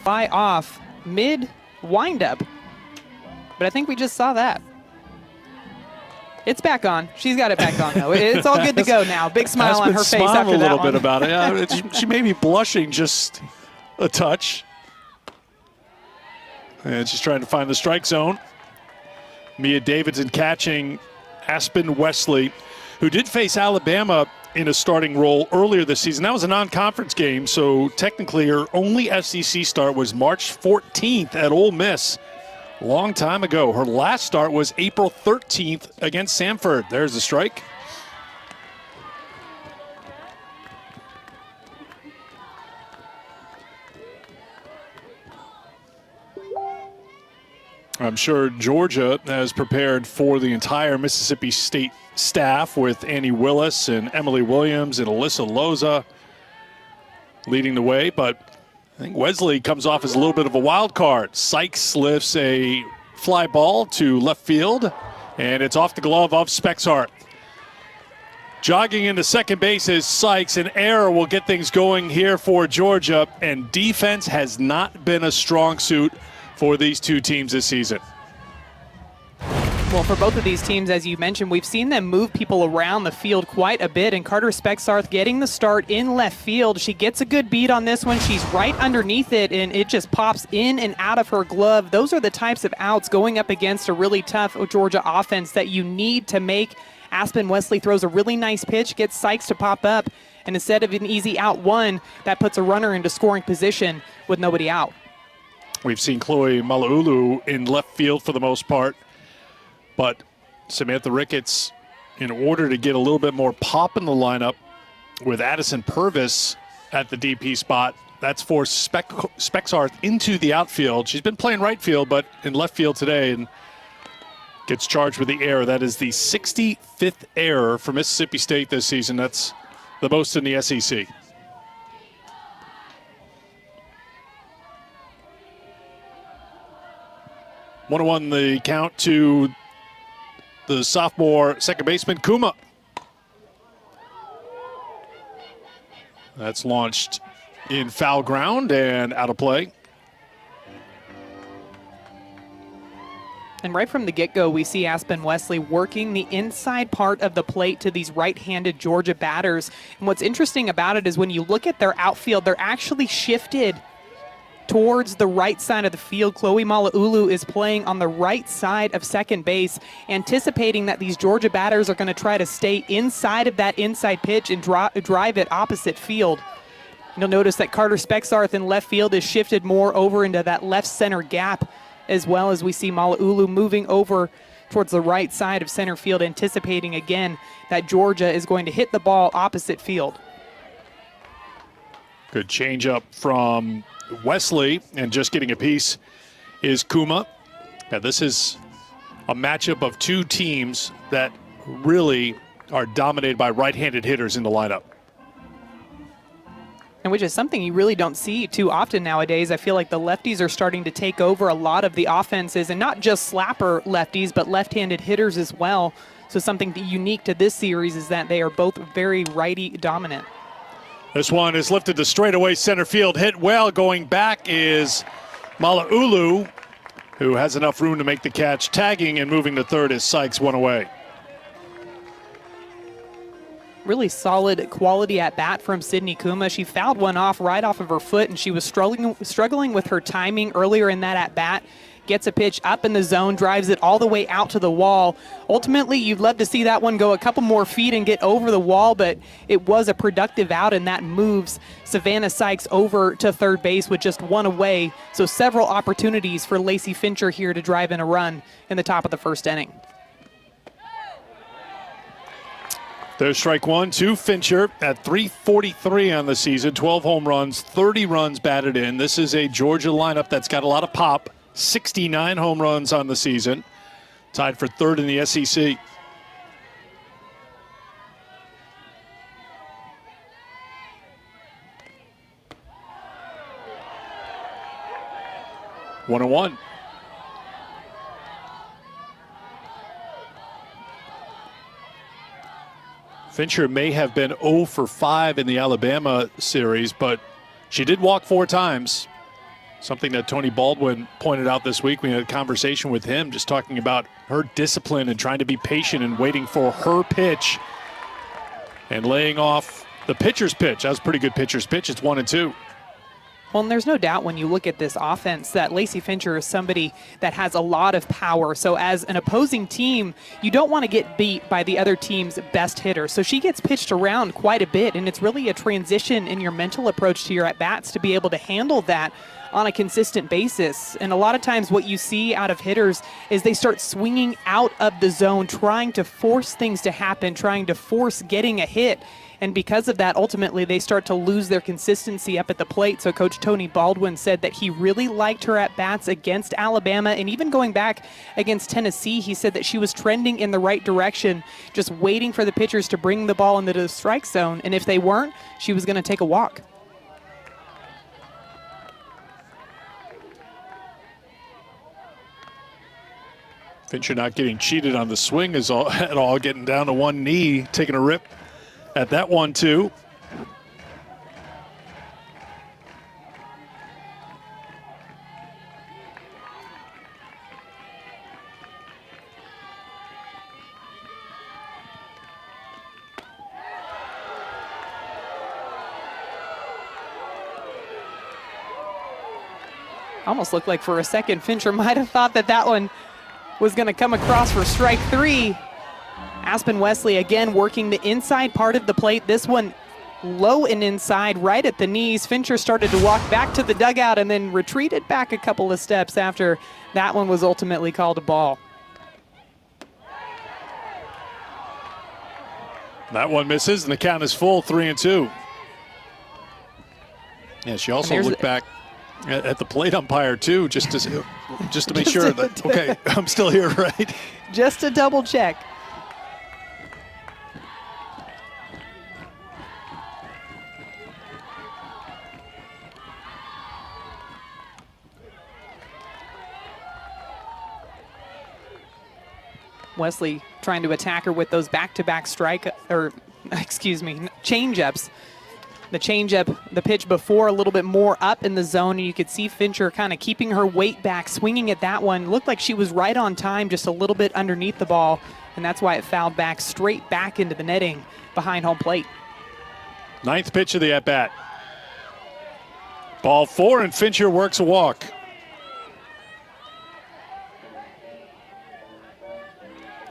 fly off mid windup. But I think we just saw that. It's back on. She's got it back on, though. It's all good to go now. Big smile on her face after that one. A little bit about it. Yeah, she may be blushing just a touch. And she's trying to find the strike zone. Mia Davidson catching Aspen Wesley, who did face Alabama in a starting role earlier this season. That was a non-conference game, so technically her only SEC start was March 14th at Ole Miss. Long time ago. Her last start was April 13th against Samford. There's the strike. I'm sure Georgia has prepared for the entire Mississippi State staff with Annie Willis and Emily Williams and Alyssa Loza leading the way, but I think Wesley comes off as a little bit of a wild card. Sykes lifts a fly ball to left field, and it's off the glove of Spexhart. Jogging into second base is Sykes. An error will get things going here for Georgia, and defense has not been a strong suit for these two teams this season. Well, for both of these teams, as you mentioned, we've seen them move people around the field quite a bit, and Carter Spexarth getting the start in left field. She gets a good beat on this one. She's right underneath it, and it just pops in and out of her glove. Those are the types of outs going up against a really tough Georgia offense that you need to make. Aspen Wesley throws a really nice pitch, gets Sykes to pop up, and instead of an easy out one, that puts a runner into scoring position with nobody out. We've seen Chloe Mala'ulu in left field for the most part. But Samantha Ricketts, in order to get a little bit more pop in the lineup with Addison Purvis at the DP spot, that's forced Spexarth into the outfield. She's been playing right field, but in left field today, and gets charged with the error. That is the 65th error for Mississippi State this season. That's the most in the SEC. One on the count to the sophomore second baseman, Kuma. That's launched in foul ground and out of play. And right from the get-go, we see Aspen Wesley working the inside part of the plate to these right-handed Georgia batters. And what's interesting about it is when you look at their outfield, they're actually shifted towards the right side of the field. Chloe Mala'ulu is playing on the right side of second base, anticipating that these Georgia batters are going to try to stay inside of that inside pitch and drive it opposite field. You'll notice that Carter Spexarth in left field is shifted more over into that left center gap, as well as we see Mala'ulu moving over towards the right side of center field, anticipating again that Georgia is going to hit the ball opposite field. Good changeup from Wesley, and just getting a piece is Kuma. Now, this is a matchup of two teams that really are dominated by right-handed hitters in the lineup. And which is something you really don't see too often nowadays. I feel like the lefties are starting to take over a lot of the offenses, and not just slapper lefties, but left-handed hitters as well. So something unique to this series is that they are both very righty dominant. This one is lifted to straightaway center field. Hit well. Going back is Mala'ulu, who has enough room to make the catch. Tagging and moving to third is Sykes, one away. Really solid quality at bat from Sydney Kuma. She fouled one off right off of her foot, and she was struggling with her timing earlier in that at bat. Gets a pitch up in the zone, drives it all the way out to the wall. Ultimately, you'd love to see that one go a couple more feet and get over the wall, but it was a productive out, and that moves Savannah Sykes over to third base with just one away. So several opportunities for Lacey Fincher here to drive in a run in the top of the first inning. There's strike one to Fincher at .343 on the season, 12 home runs, 30 runs batted in. This is a Georgia lineup that's got a lot of pop. 69 home runs on the season, tied for third in the SEC. One and one. Fincher may have been 0 for 5 in the Alabama series, but she did walk 4 times. Something that Tony Baldwin pointed out this week. We had a conversation with him just talking about her discipline and trying to be patient and waiting for her pitch and laying off the pitcher's pitch. That was a pretty good pitcher's pitch. It's 1-2. Well, and there's no doubt when you look at this offense that Lacey Fincher is somebody that has a lot of power. So as an opposing team, you don't want to get beat by the other team's best hitter. So she gets pitched around quite a bit, and it's really a transition in your mental approach to your at-bats to be able to handle that on a consistent basis. And a lot of times what you see out of hitters is they start swinging out of the zone, trying to force things to happen, trying to force getting a hit. And because of that, ultimately, they start to lose their consistency up at the plate. So Coach Tony Baldwin said that he really liked her at-bats against Alabama. And even going back against Tennessee, he said that she was trending in the right direction, just waiting for the pitchers to bring the ball into the strike zone. And if they weren't, she was going to take a walk. Fincher not getting cheated on the swing is at all, getting down to one knee, taking a rip at that 1-2. Almost looked like for a second Fincher might have thought that that one was going to come across for strike three. Aspen Wesley again working the inside part of the plate. This one low and inside, right at the knees. Fincher started to walk back to the dugout and then retreated back a couple of steps after that one was ultimately called a ball. That one misses, and the count is full, 3-2. Yeah, she also looked back at the plate umpire too, just to make sure that, okay, I'm still here, right? Just to double check. Wesley trying to attack her with those back-to-back change-ups. The changeup, the pitch before, a little bit more up in the zone, and you could see Fincher kind of keeping her weight back, swinging at that one. Looked like she was right on time, just a little bit underneath the ball, and that's why it fouled back straight back into the netting behind home plate. Ninth pitch of the at-bat. Ball four, and Fincher works a walk.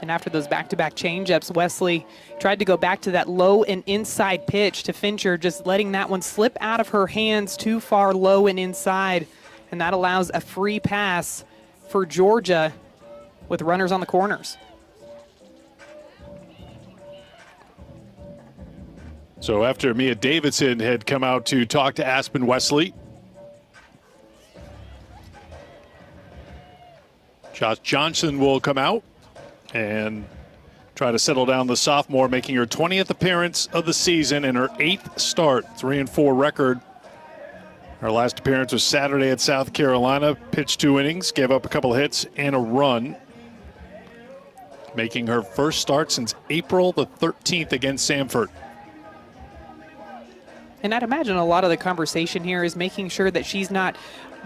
And after those back-to-back changeups, Wesley tried to go back to that low and inside pitch to Fincher, just letting that one slip out of her hands too far low and inside. And that allows a free pass for Georgia with runners on the corners. So after Mia Davidson had come out to talk to Aspen Wesley, Josh Johnson will come out and try to settle down the sophomore, making her 20th appearance of the season and her 8th start, 3-4 record. Her last appearance was Saturday at South Carolina, pitched 2 innings, gave up a couple hits and a run, making her first start since April the 13th against Samford. And I'd imagine a lot of the conversation here is making sure that she's not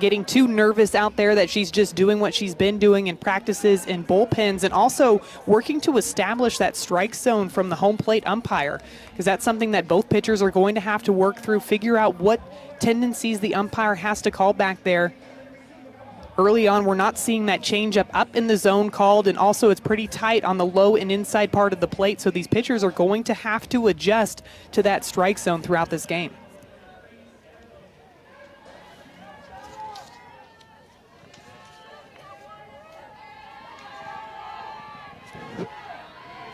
getting too nervous out there, that she's just doing what she's been doing in practices and bullpens, and also working to establish that strike zone from the home plate umpire, because that's something that both pitchers are going to have to work through, figure out what tendencies the umpire has to call back there. Early on, we're not seeing that changeup up in the zone called, and also it's pretty tight on the low and inside part of the plate, so these pitchers are going to have to adjust to that strike zone throughout this game.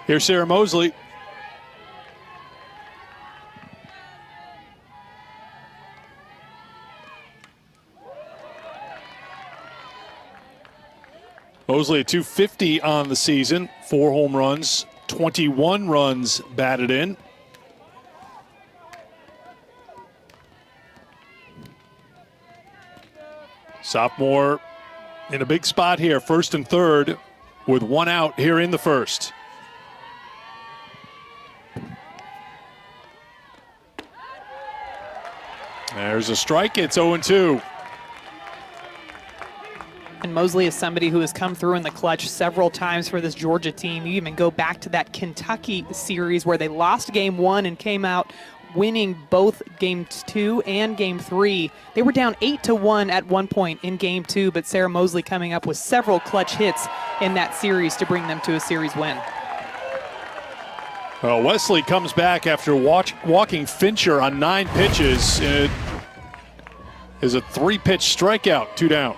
Here's Sarah Mosley. Mosley at .250 on the season, 4 home runs, 21 runs batted in. Sophomore in a big spot here, first and third, with 1 out here in the first. There's a strike. It's 0-2. And Mosley is somebody who has come through in the clutch several times for this Georgia team. You even go back to that Kentucky series where they lost game 1 and came out winning both game 2 and game 3. They were down 8-1 at one point in game 2, but Sarah Mosley coming up with several clutch hits in that series to bring them to a series win. Well, Wesley comes back after walking Fincher on 9 pitches. It is a 3-pitch strikeout, 2 down.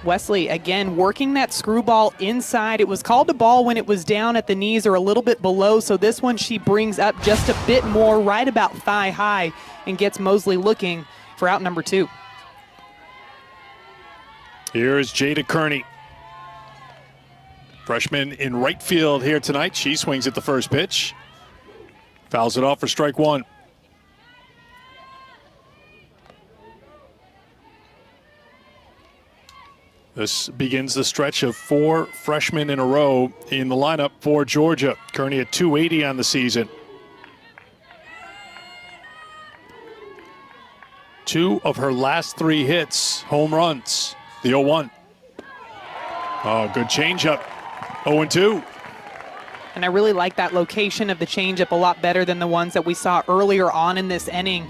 Wesley, again, working that screwball inside. It was called a ball when it was down at the knees or a little bit below, so this one she brings up just a bit more, right about thigh high, and gets Mosley looking for out number 2. Here's Jada Kearney. Freshman in right field here tonight. She swings at the first pitch. Fouls it off for strike 1. This begins the stretch of 4 freshmen in a row in the lineup for Georgia. Kearney at .280 on the season. 2 of her last 3 hits, home runs. The 0-1. Oh, good changeup. 0-2. And I really like that location of the changeup a lot better than the ones that we saw earlier on in this inning.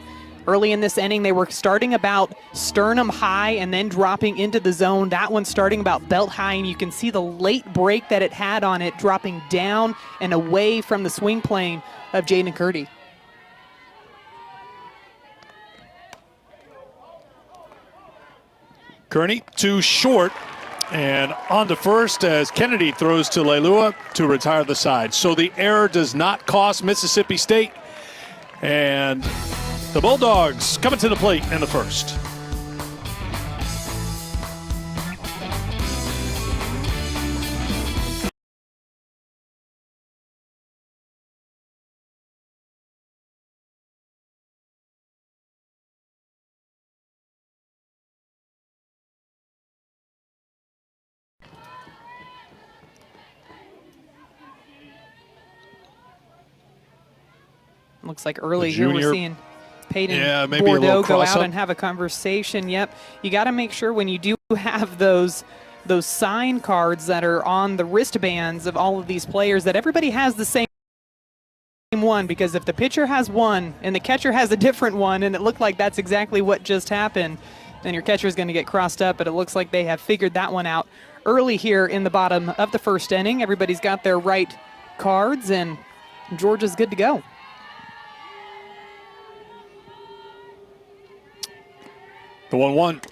Early in this inning, they were starting about sternum high and then dropping into the zone. That one starting about belt high, and you can see the late break that it had on it, dropping down and away from the swing plane of Jaden Kearney. Kearney too short, and on to first as Kennedy throws to Leilua to retire the side. So the error does not cost Mississippi State, and the Bulldogs coming to the plate in the first. Looks like early here we're seeing Peyton maybe Bordeaux go out and have a conversation. Yep, you got to make sure when you do have those sign cards that are on the wristbands of all of these players that everybody has the same one, because if the pitcher has one and the catcher has a different one and it looked like that's exactly what just happened, then your catcher is going to get crossed up. But it looks like they have figured that one out early here in the bottom of the first inning. Everybody's got their right cards and Georgia's good to go. The 1-1.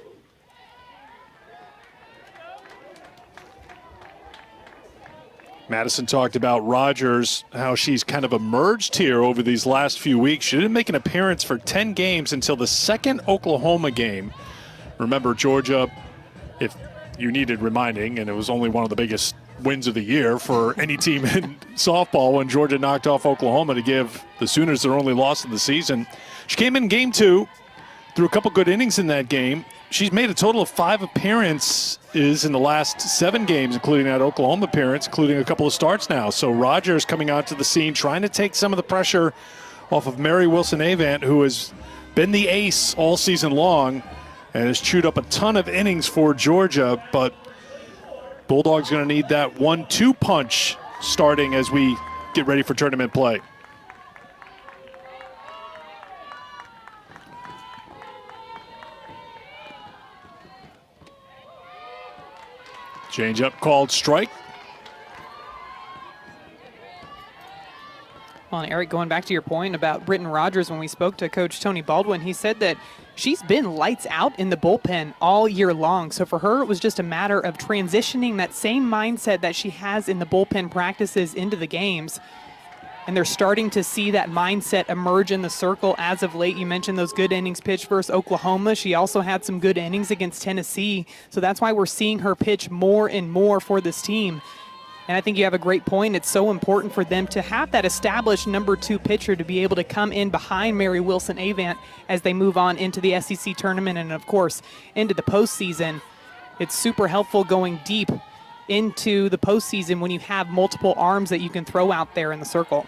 Madison talked about Rogers, how she's kind of emerged here over these last few weeks. She didn't make an appearance for 10 games until the second Oklahoma game. Remember, Georgia, if you needed reminding, and it was only one of the biggest wins of the year for any team in softball when Georgia knocked off Oklahoma to give the Sooners their only loss of the season. She came in game 2. Threw a couple good innings in that game. She's made a total of 5 appearances in the last 7 games, including that Oklahoma appearance, including a couple of starts now. So Rogers coming onto the scene, trying to take some of the pressure off of Mary Wilson-Avant, who has been the ace all season long and has chewed up a ton of innings for Georgia. But Bulldogs going to need that 1-2 punch starting as we get ready for tournament play. Change up called strike. Well, and Eric, going back to your point about Britton Rogers, when we spoke to Coach Tony Baldwin, he said that she's been lights out in the bullpen all year long. So for her, it was just a matter of transitioning that same mindset that she has in the bullpen practices into the games. And they're starting to see that mindset emerge in the circle as of late. You mentioned those good innings pitched versus Oklahoma. She also had some good innings against Tennessee. So that's why we're seeing her pitch more and more for this team. And I think you have a great point. It's so important for them to have that established number 2 pitcher to be able to come in behind Mary Wilson-Avant as they move on into the SEC tournament and, of course, into the postseason. It's super helpful going deep into the postseason when you have multiple arms that you can throw out there in the circle.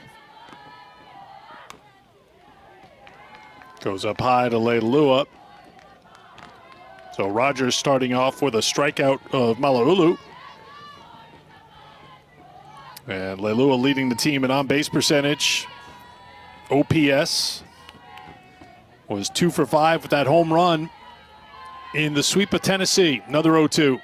Goes up high to Leilua. So Rogers starting off with a strikeout of Malauulu. And Leilua leading the team in on-base percentage. OPS was 2 for 5 with that home run in the sweep of Tennessee. Another 0-2.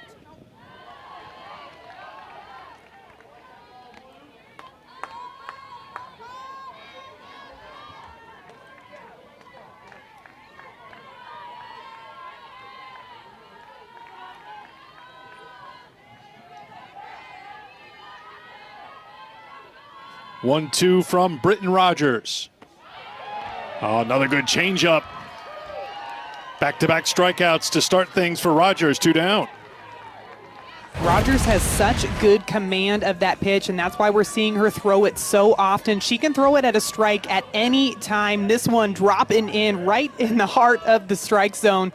One-two from Britton Rogers. Oh, another good changeup. Back-to-back strikeouts to start things for Rogers. 2 down. Rogers has such good command of that pitch, and that's why we're seeing her throw it so often. She can throw it at a strike at any time. This one dropping in right in the heart of the strike zone.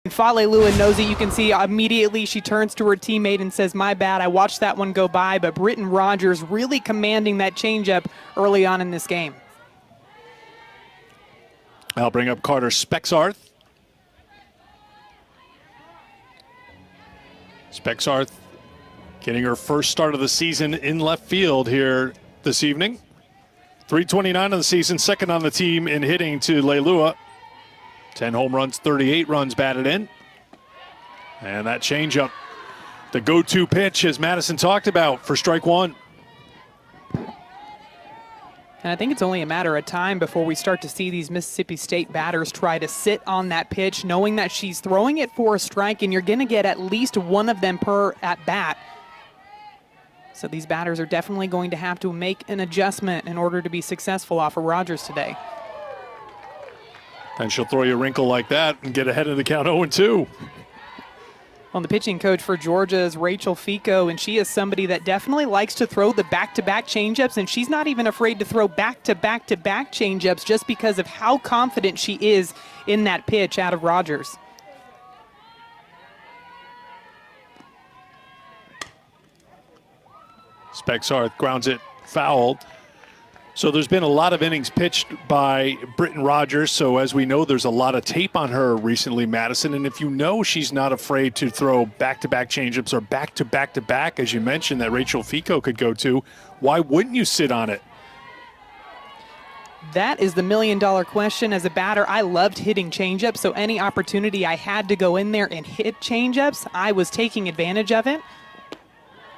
And Fa'alelua knows it. You can see immediately she turns to her teammate and says, "My bad, I watched that one go by." But Britton Rogers really commanding that changeup early on in this game. I'll bring up Carter Spexarth. Spexarth getting her first start of the season in left field here this evening. 329 of the season, second on the team in hitting to Leilua. 10 home runs, 38 runs batted in. And that changeup, the go-to pitch, as Madison talked about, for strike one. And I think it's only a matter of time before we start to see these Mississippi State batters try to sit on that pitch, knowing that she's throwing it for a strike, and you're going to get at least one of them per at-bat. So these batters are definitely going to have to make an adjustment in order to be successful off of Rogers today. And she'll throw you a wrinkle like that and get ahead of the count 0-2. Well, the pitching coach for Georgia is Rachel Fico, and she is somebody that definitely likes to throw the back-to-back changeups, and she's not even afraid to throw back-to-back-to-back changeups just because of how confident she is in that pitch out of Rogers. Spexarth grounds it foul. So there's been a lot of innings pitched by Britton Rogers. So as we know, there's a lot of tape on her recently, Madison. And if you know she's not afraid to throw back-to-back changeups or back-to-back-to-back, as you mentioned, that Rachel Fico could go to, why wouldn't you sit on it? That is the million-dollar question. As a batter, I loved hitting changeups, so any opportunity I had to go in there and hit changeups, I was taking advantage of it.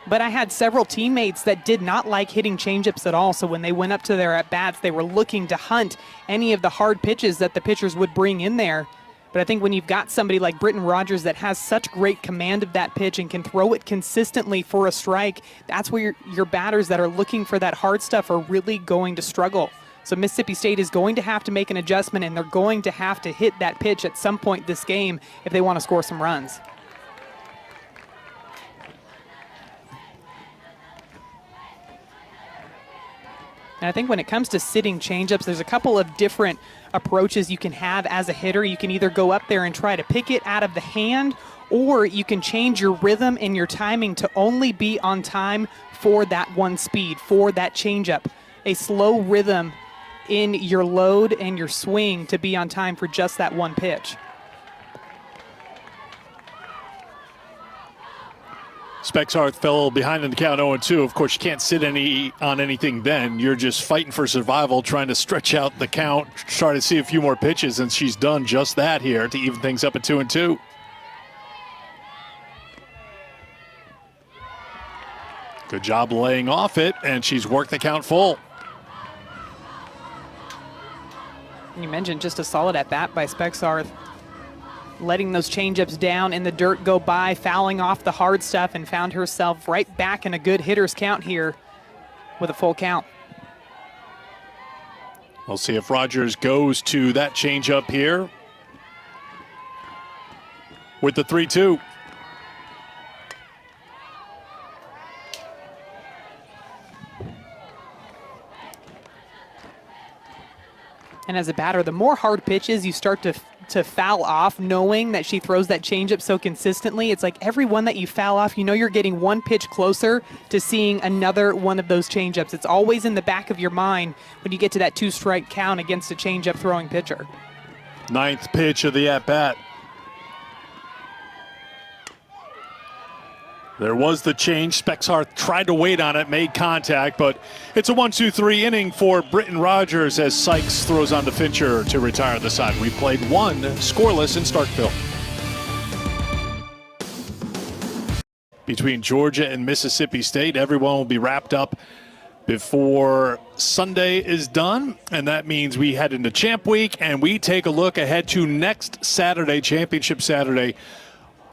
But I had several teammates that did not like hitting changeups at all, so when they went up to their at-bats, they were looking to hunt any of the hard pitches that the pitchers would bring in there. But I think when you've got somebody like Britton Rogers that has such great command of that pitch and can throw it consistently for a strike, that's where your batters that are looking for that hard stuff are really going to struggle. So Mississippi State is going to have to make an adjustment, and they're going to have to hit that pitch at some point this game if they want to score some runs. And I think when it comes to sitting changeups, there's a couple of different approaches you can have as a hitter. You can either go up there and try to pick it out of the hand, or you can change your rhythm and your timing to only be on time for that one speed, for that changeup. A slow rhythm in your load and your swing to be on time for just that one pitch. Spexarth fell behind in the count 0-2. Of course, you can't sit on anything then. You're just fighting for survival, trying to stretch out the count, try to see a few more pitches, and she's done just that here to even things up at 2-2. Good job laying off it, and she's worked the count full. You mentioned just a solid at-bat by Spexarth, letting those changeups down in the dirt go by, fouling off the hard stuff, and found herself right back in a good hitter's count here with a full count. We'll see if Rogers goes to that changeup here with the 3-2. And as a batter, the more hard pitches you start to foul off, knowing that she throws that changeup so consistently, it's like every one that you foul off, you know you're getting one pitch closer to seeing another one of those changeups. It's always in the back of your mind when you get to that 2-strike count against a changeup throwing pitcher. Ninth pitch of the at-bat. There was the change. Spexarth tried to wait on it, made contact, but it's a 1-2-3 inning for Britton Rogers as Sykes throws on to Fincher to retire the side. We played one scoreless in Starkville. Between Georgia and Mississippi State, everyone will be wrapped up before Sunday is done, and that means we head into Champ Week and we take a look ahead to next Saturday, Championship Saturday.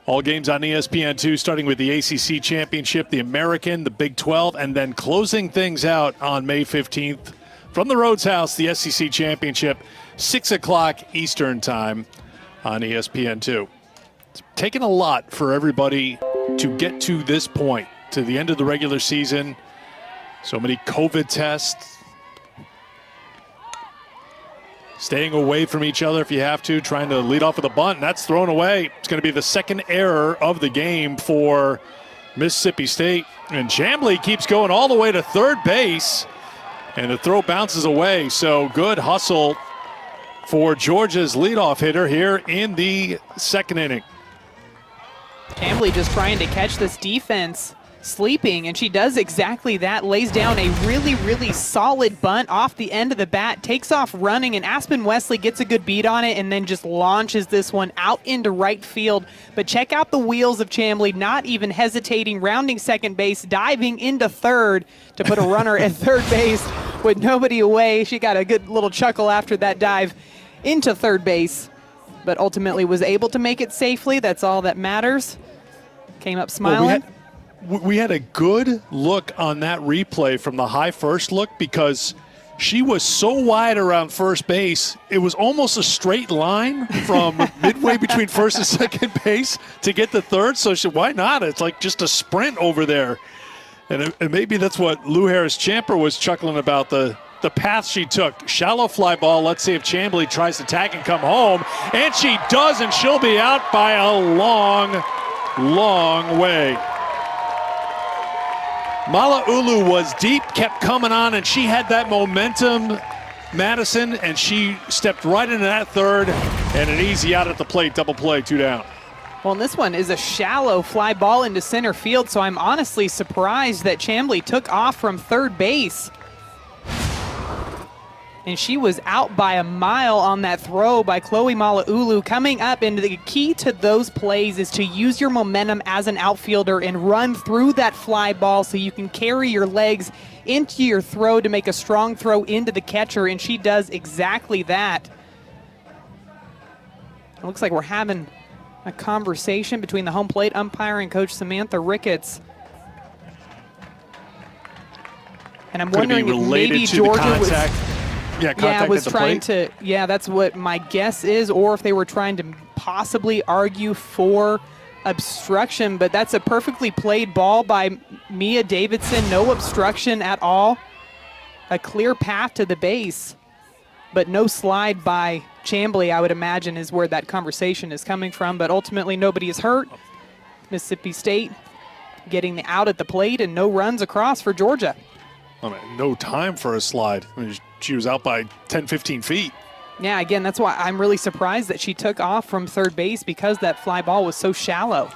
All games on ESPN2, starting with the ACC Championship, the American, the Big 12, and then closing things out on May 15th from the Rhodes House, the SEC Championship, 6 o'clock Eastern Time on ESPN2. It's taken a lot for everybody to get to this point, to the end of the regular season. So many COVID tests. Staying away from each other if you have to, trying to lead off with a bunt, and that's thrown away. It's going to be the second error of the game for Mississippi State. And Chamblee keeps going all the way to third base, and the throw bounces away. So good hustle for Georgia's leadoff hitter here in the second inning. Chamblee just trying to catch this defense sleeping, and she does exactly that. Lays down a really, really solid bunt off the end of the bat, takes off running, and Aspen Wesley gets a good beat on it and then just launches this one out into right field. But check out the wheels of Chamblee, not even hesitating, rounding second base, diving into third to put a runner at third base with nobody away. She got a good little chuckle after that dive into third base, but ultimately was able to make it safely. That's all that matters. Came up smiling. We had a good look on that replay from the high first look because she was so wide around first base, it was almost a straight line from midway between first and second base to get to third. So she said, why not? It's like just a sprint over there. And maybe that's what Lou Harris-Champer was chuckling about, the path she took. Shallow fly ball. Let's see if Chamblee tries to tag and come home. And she does, and she'll be out by a long, long way. Mala'ulu was deep, kept coming on, and she had that momentum, Madison, and she stepped right into that third, and an easy out at the plate, double play, 2 down. Well, and this one is a shallow fly ball into center field, so I'm honestly surprised that Chamblee took off from third base. And she was out by a mile on that throw by Chloe Mala'ulu. Coming up, and the key to those plays is to use your momentum as an outfielder and run through that fly ball so you can carry your legs into your throw to make a strong throw into the catcher, and she does exactly that. It looks like we're having a conversation between the home plate umpire and Coach Samantha Ricketts. And I'm wondering if maybe Georgia was trying to, that's what my guess is, or if they were trying to possibly argue for obstruction, but that's a perfectly played ball by Mia Davidson, no obstruction at all. A clear path to the base, but no slide by Chamblee, I would imagine, is where that conversation is coming from, but ultimately nobody is hurt. Mississippi State getting the out at the plate and no runs across for Georgia. I mean, no time for a slide. I mean, she was out by 10, 15 feet. Yeah, again, that's why I'm really surprised that she took off from third base, because that fly ball was so shallow.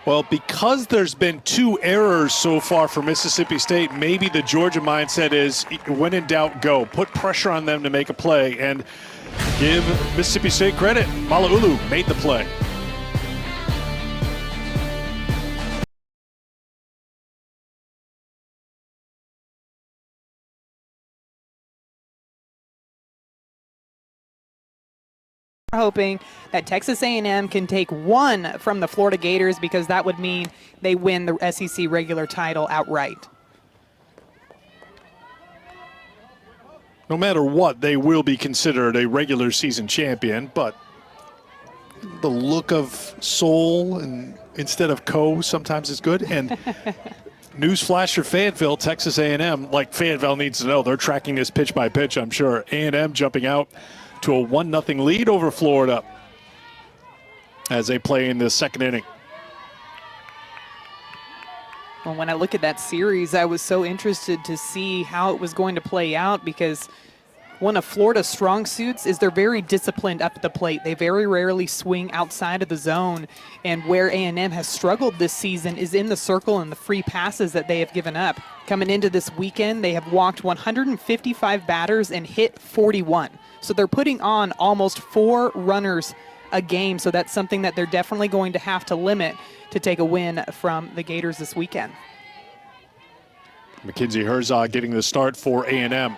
Well, because there's been 2 errors so far for Mississippi State, maybe the Georgia mindset is, when in doubt, go. Put pressure on them to make a play, and give Mississippi State credit. Mala'ulu made the play. Hoping that Texas A&M can take 1 from the Florida Gators, because that would mean they win the SEC regular title outright. No matter what, they will be considered a regular season champion, but the look of soul and instead of co sometimes is good. And newsflash for Fayetteville, Texas A&M, like Fayetteville needs to know, they're tracking this pitch by pitch, I'm sure. A&M jumping out to a 1-0 lead over Florida as they play in the second inning. Well, when I look at that series, I was so interested to see how it was going to play out, because one of Florida's strong suits is they're very disciplined up at the plate. They very rarely swing outside of the zone. And where A&M has struggled this season is in the circle and the free passes that they have given up. Coming into this weekend, they have walked 155 batters and hit 41. So they're putting on almost 4 runners a game. So that's something that they're definitely going to have to limit to take a win from the Gators this weekend. Mackenzie Herzog getting the start for A&M.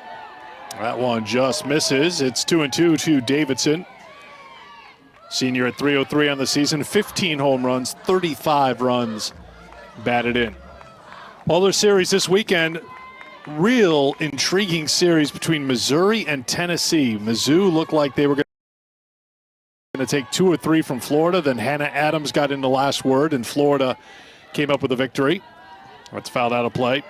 That one just misses. It's 2-2 to Davidson. Senior at .303 on the season, 15 home runs, 35 runs batted in. Other series this weekend, real intriguing series between Missouri and Tennessee. Mizzou looked like they were going to take 2 or 3 from Florida. Then Hannah Adams got in the last word, and Florida came up with a victory. That's fouled out of play.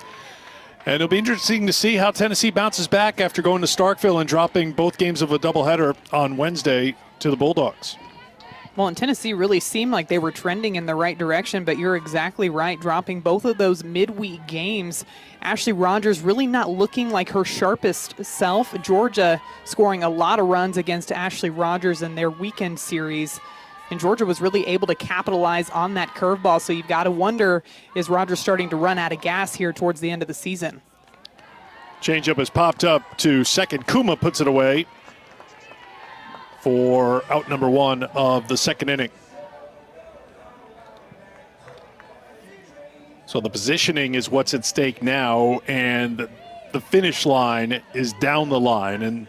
And it'll be interesting to see how Tennessee bounces back after going to Starkville and dropping both games of a doubleheader on Wednesday to the Bulldogs. Well, and Tennessee really seemed like they were trending in the right direction, but you're exactly right. Dropping both of those midweek games, Ashley Rogers really not looking like her sharpest self. Georgia scoring a lot of runs against Ashley Rogers in their weekend series. And Georgia was really able to capitalize on that curveball. So you've got to wonder, is Rogers starting to run out of gas here towards the end of the season? Changeup has popped up to second. Kuma puts it away for out number 1 of the second inning. So the positioning is what's at stake now, and the finish line is down the line. And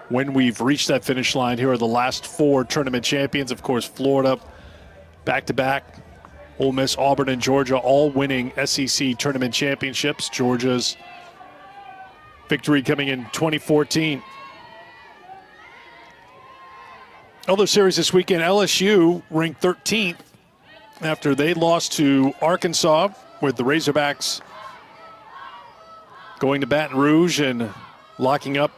when we've reached that finish line, here are the last 4 tournament champions. Of course, Florida back-to-back. Ole Miss, Auburn, and Georgia all winning SEC tournament championships. Georgia's victory coming in 2014. Other series this weekend, LSU ranked 13th after they lost to Arkansas, with the Razorbacks going to Baton Rouge and locking up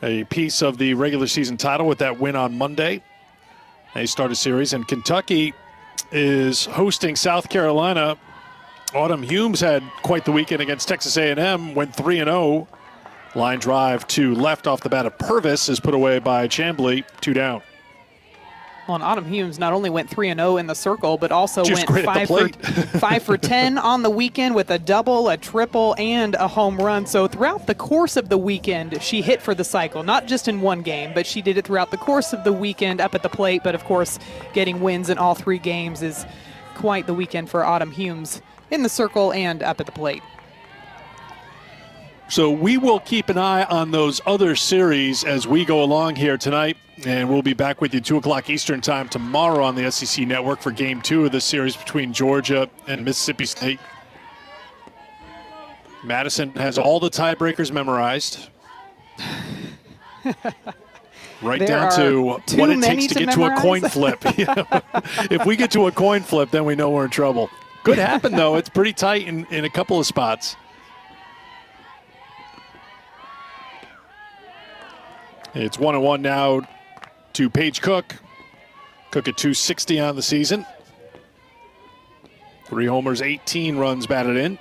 a piece of the regular season title with that win on Monday. They start a series, and Kentucky is hosting South Carolina. Autumn Humes had quite the weekend against Texas A&M, went 3-0. Line drive to left off the bat of Purvis is put away by Chambly, 2 down. Well, and Autumn Humes not only went 3-0 in the circle, but also Just went great 5 for 10 on the weekend with a double, a triple, and a home run. So throughout the course of the weekend, she hit for the cycle, not just in one game, but she did it throughout the course of the weekend up at the plate. But of course, getting wins in all 3 games is quite the weekend for Autumn Humes in the circle and up at the plate. So we will keep an eye on those other series as we go along here tonight. And we'll be back with you 2 o'clock Eastern time tomorrow on the SEC Network for Game 2 of the series between Georgia and Mississippi State. Madison has all the tiebreakers memorized. Right There down to too what it many takes to to get to a memorize. coin flip. If we get to a coin flip, then we know we're in trouble. Could happen, though. It's pretty tight in a couple of spots. It's 1-1 now to Paige Cook. Cook at .260 on the season. 3 homers, 18 runs batted in.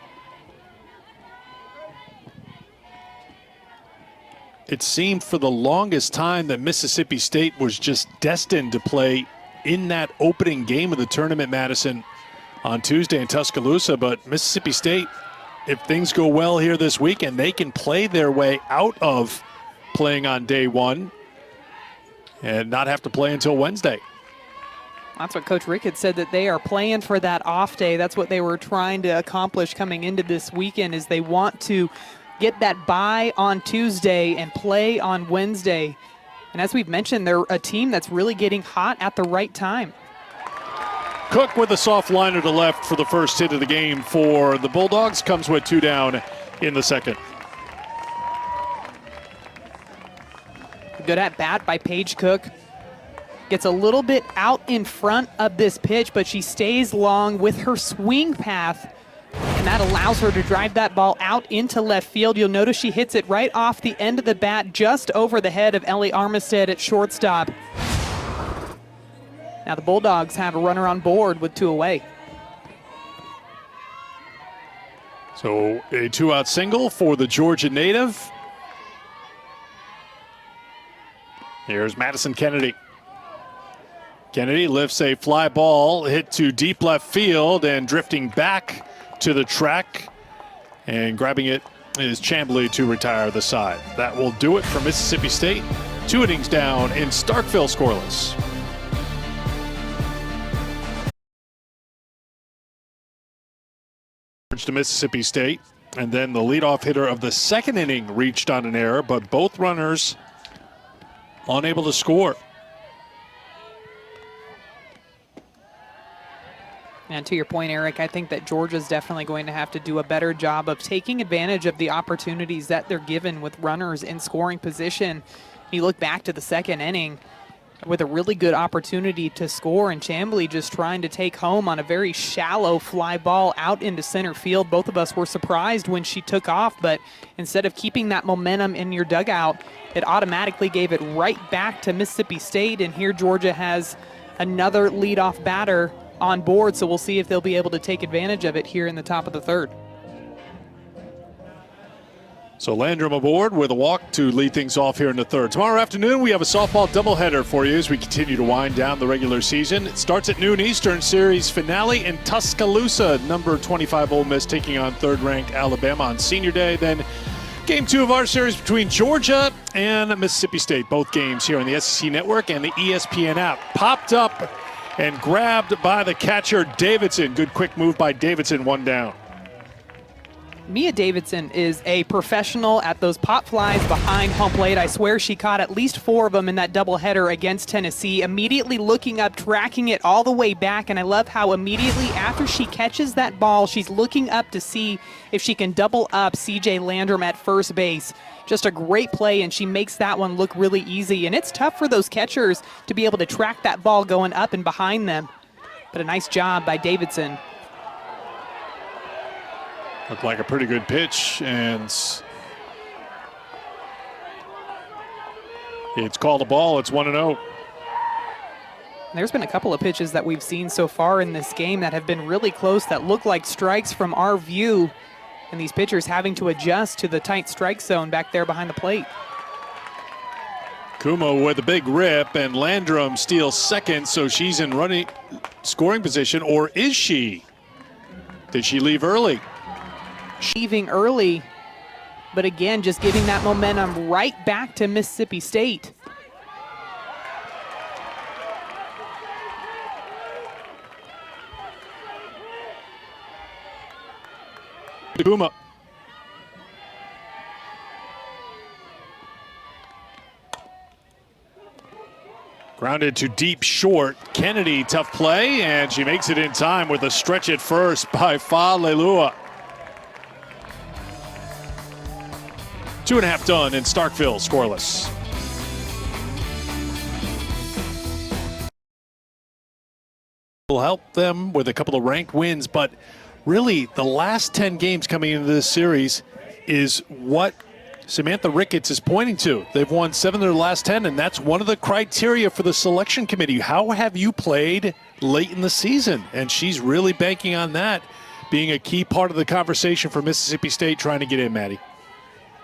It seemed for the longest time that Mississippi State was just destined to play in that opening game of the tournament, Madison, on Tuesday in Tuscaloosa. But Mississippi State, if things go well here this weekend, they can play their way out of playing on day 1 and not have to play until Wednesday. That's what Coach Rick had said, that they are playing for that off day. That's what they were trying to accomplish coming into this weekend, is they want to get that bye on Tuesday and play on Wednesday. And as we've mentioned, they're a team that's really getting hot at the right time. Cook with a soft liner to left for the first hit of the game for the Bulldogs. Comes with 2 down in the second. Good at bat by Paige Cook. Gets a little bit out in front of this pitch, but she stays long with her swing path, and that allows her to drive that ball out into left field. You'll notice she hits it right off the end of the bat, just over the head of Ellie Armistead at shortstop. Now the Bulldogs have a runner on board with 2 away. So a 2-out single for the Georgia native. Here's Madison Kennedy. Kennedy lifts a fly ball, hit to deep left field, and drifting back to the track. And grabbing it is Chamblee to retire the side. That will do it for Mississippi State. 2 innings down in Starkville, scoreless. To Mississippi State, and then the leadoff hitter of the second inning reached on an error, but both runners unable to score. And to your point, Eric, I think that Georgia's definitely going to have to do a better job of taking advantage of the opportunities that they're given with runners in scoring position. You look back to the second inning with a really good opportunity to score, and Chamblee just trying to take home on a very shallow fly ball out into center field. Both of us were surprised when she took off, but instead of keeping that momentum in your dugout, it automatically gave it right back to Mississippi State, and here Georgia has another leadoff batter on board, so we'll see if they'll be able to take advantage of it here in the top of the third. So Landrum aboard with a walk to lead things off here in the third. Tomorrow afternoon, we have a softball doubleheader for you as we continue to wind down the regular season. It starts at noon Eastern, series finale in Tuscaloosa. Number 25 Ole Miss taking on third-ranked Alabama on Senior Day. Then game 2 of our series between Georgia and Mississippi State. Both games here on the SEC Network and the ESPN app. Popped up and grabbed by the catcher, Davidson. Good quick move by Davidson, 1 down. Mia Davidson is a professional at those pop flies behind home plate. I swear she caught at least 4 of them in that doubleheader against Tennessee. Immediately looking up, tracking it all the way back, and I love how immediately after she catches that ball, she's looking up to see if she can double up CJ Landrum at first base. Just a great play, and she makes that one look really easy. And it's tough for those catchers to be able to track that ball going up and behind them. But a nice job by Davidson. Looked like a pretty good pitch, and it's called a ball. It's 1-0. There's been a couple of pitches that we've seen so far in this game that have been really close, that look like strikes from our view, and these pitchers having to adjust to the tight strike zone back there behind the plate. Kumo with a big rip, and Landrum steals second, so she's in running scoring position, or is she? Did she leave early? Leaving early, but again, just giving that momentum right back to Mississippi State. Kuma. Grounded to deep short. Kennedy, tough play, and she makes it in time with a stretch at first by Fa'alelua. 2.5 done in Starkville, scoreless. Will help them with a couple of ranked wins, but really the last 10 games coming into this series is what Samantha Ricketts is pointing to. They've won 7 of their last 10, and that's one of the criteria for the selection committee. How have you played late in the season? And she's really banking on that being a key part of the conversation for Mississippi State trying to get in, Maddie.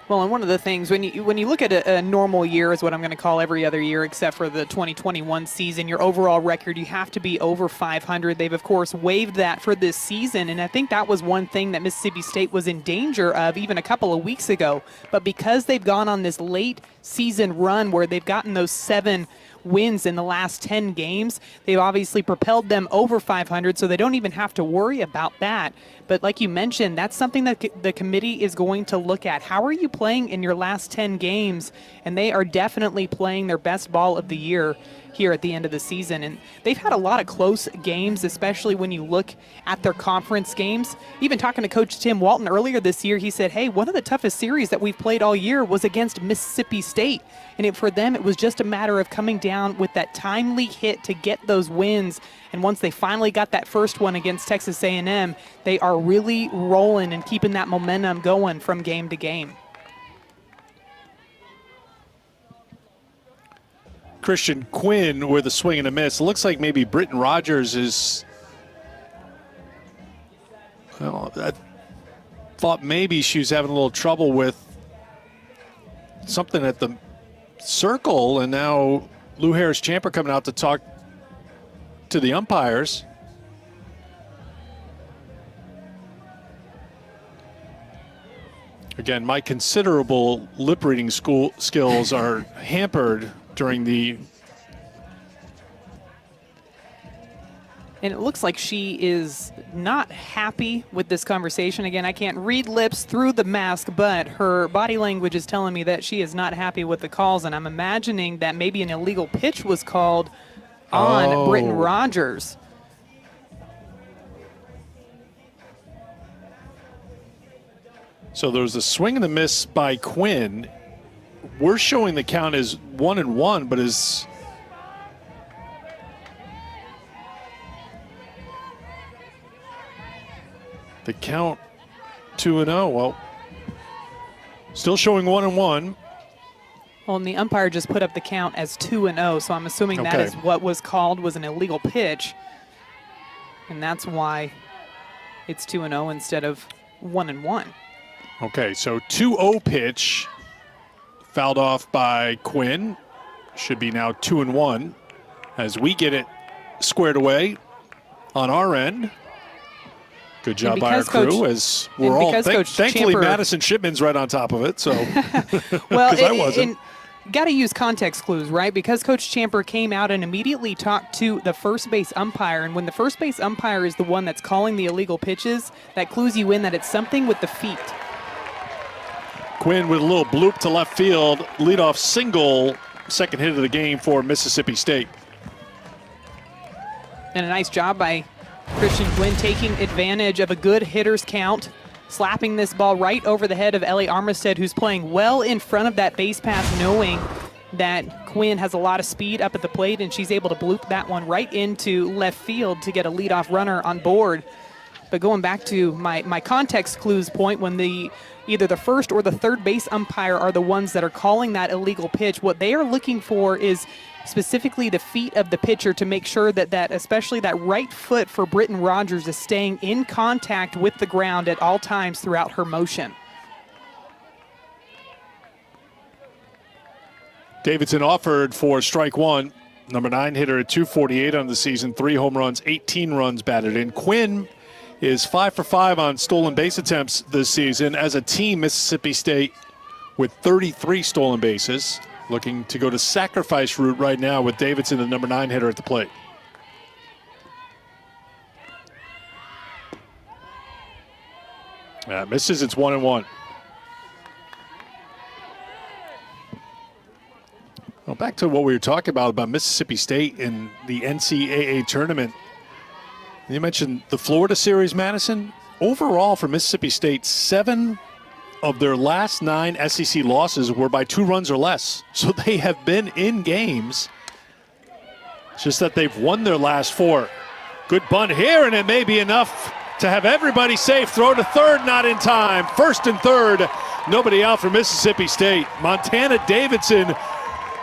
Well, and one of the things, when you look at a normal year, is what I'm going to call every other year except for the 2021 season, your overall record, you have to be over 500. They've, of course, waived that for this season, and I think that was one thing that Mississippi State was in danger of even a couple of weeks ago. But because they've gone on this late season run where they've gotten those 7 wins in the last 10 games, they've obviously propelled them over 500, so they don't even have to worry about that. But like you mentioned, that's something that the committee is going to look at. How are you playing in your last 10 games? And they are definitely playing their best ball of the year here at the end of the season. And they've had a lot of close games, especially when you look at their conference games. Even talking to Coach Tim Walton earlier this year, he said, hey, one of the toughest series that we've played all year was against Mississippi State. And for them, it was just a matter of coming down with that timely hit to get those wins. And once they finally got that first one against Texas A&M, they are really rolling and keeping that momentum going from game to game. Christian Quinn with a swing and a miss. It looks like maybe Britton Rogers is, well, I thought maybe she was having a little trouble with something at the circle, and now Lou Harris-Champer coming out to talk to the umpires. Again, my considerable lip reading skills are hampered during the. And it looks like she is not happy with this conversation. Again, I can't read lips through the mask, but her body language is telling me that she is not happy with the calls, and I'm imagining that maybe an illegal pitch was called on Britton Rogers. So there was a swing and a miss by Quinn. We're showing the count as 1-1, but is the count 2-0? Well, still showing 1-1. Well, and the umpire just put up the count as 2-0, so I'm assuming that is what was called was an illegal pitch, and that's why it's 2-0 instead of 1-1. Okay, so 2-0 pitch fouled off by Quinn. Should be now 2-1 as we get it squared away on our end. Good job by our crew, as we're all thankfully Madison Shipman's right on top of it. So, well, I wasn't. Got to use context clues, right? Because Coach Champer came out and immediately talked to the first base umpire, and when the first base umpire is the one that's calling the illegal pitches, that clues you in that it's something with the feet. Quinn with a little bloop to left field, leadoff single, second hit of the game for Mississippi State. And a nice job by Christian Quinn taking advantage of a good hitter's count, slapping this ball right over the head of Ellie Armistead, who's playing well in front of that base pass, knowing that Quinn has a lot of speed up at the plate, and she's able to bloop that one right into left field to get a leadoff runner on board. But going back to my context clues point, when either the first or the third base umpire are the ones that are calling that illegal pitch, what they are looking for is specifically the feet of the pitcher to make sure that especially that right foot for Britton Rogers is staying in contact with the ground at all times throughout her motion. Davidson offered for strike one. Number 9 hitter at .248 on the season, 3 home runs, 18 runs batted in. Quinn is 5 for 5 on stolen base attempts this season. As a team, Mississippi State with 33 stolen bases, looking to go to sacrifice route right now with Davidson, the number 9 hitter, at the plate. Misses, it's 1-1. Well, back to what we were talking about Mississippi State in the NCAA tournament. You mentioned the Florida series, Madison. Overall for Mississippi State, 7 of their last 9 SEC losses were by 2 runs or less. So they have been in games. It's just that they've won their last 4. Good bunt here, and it may be enough to have everybody safe. Throw to third, not in time. First and third, nobody out for Mississippi State. Montana Davidson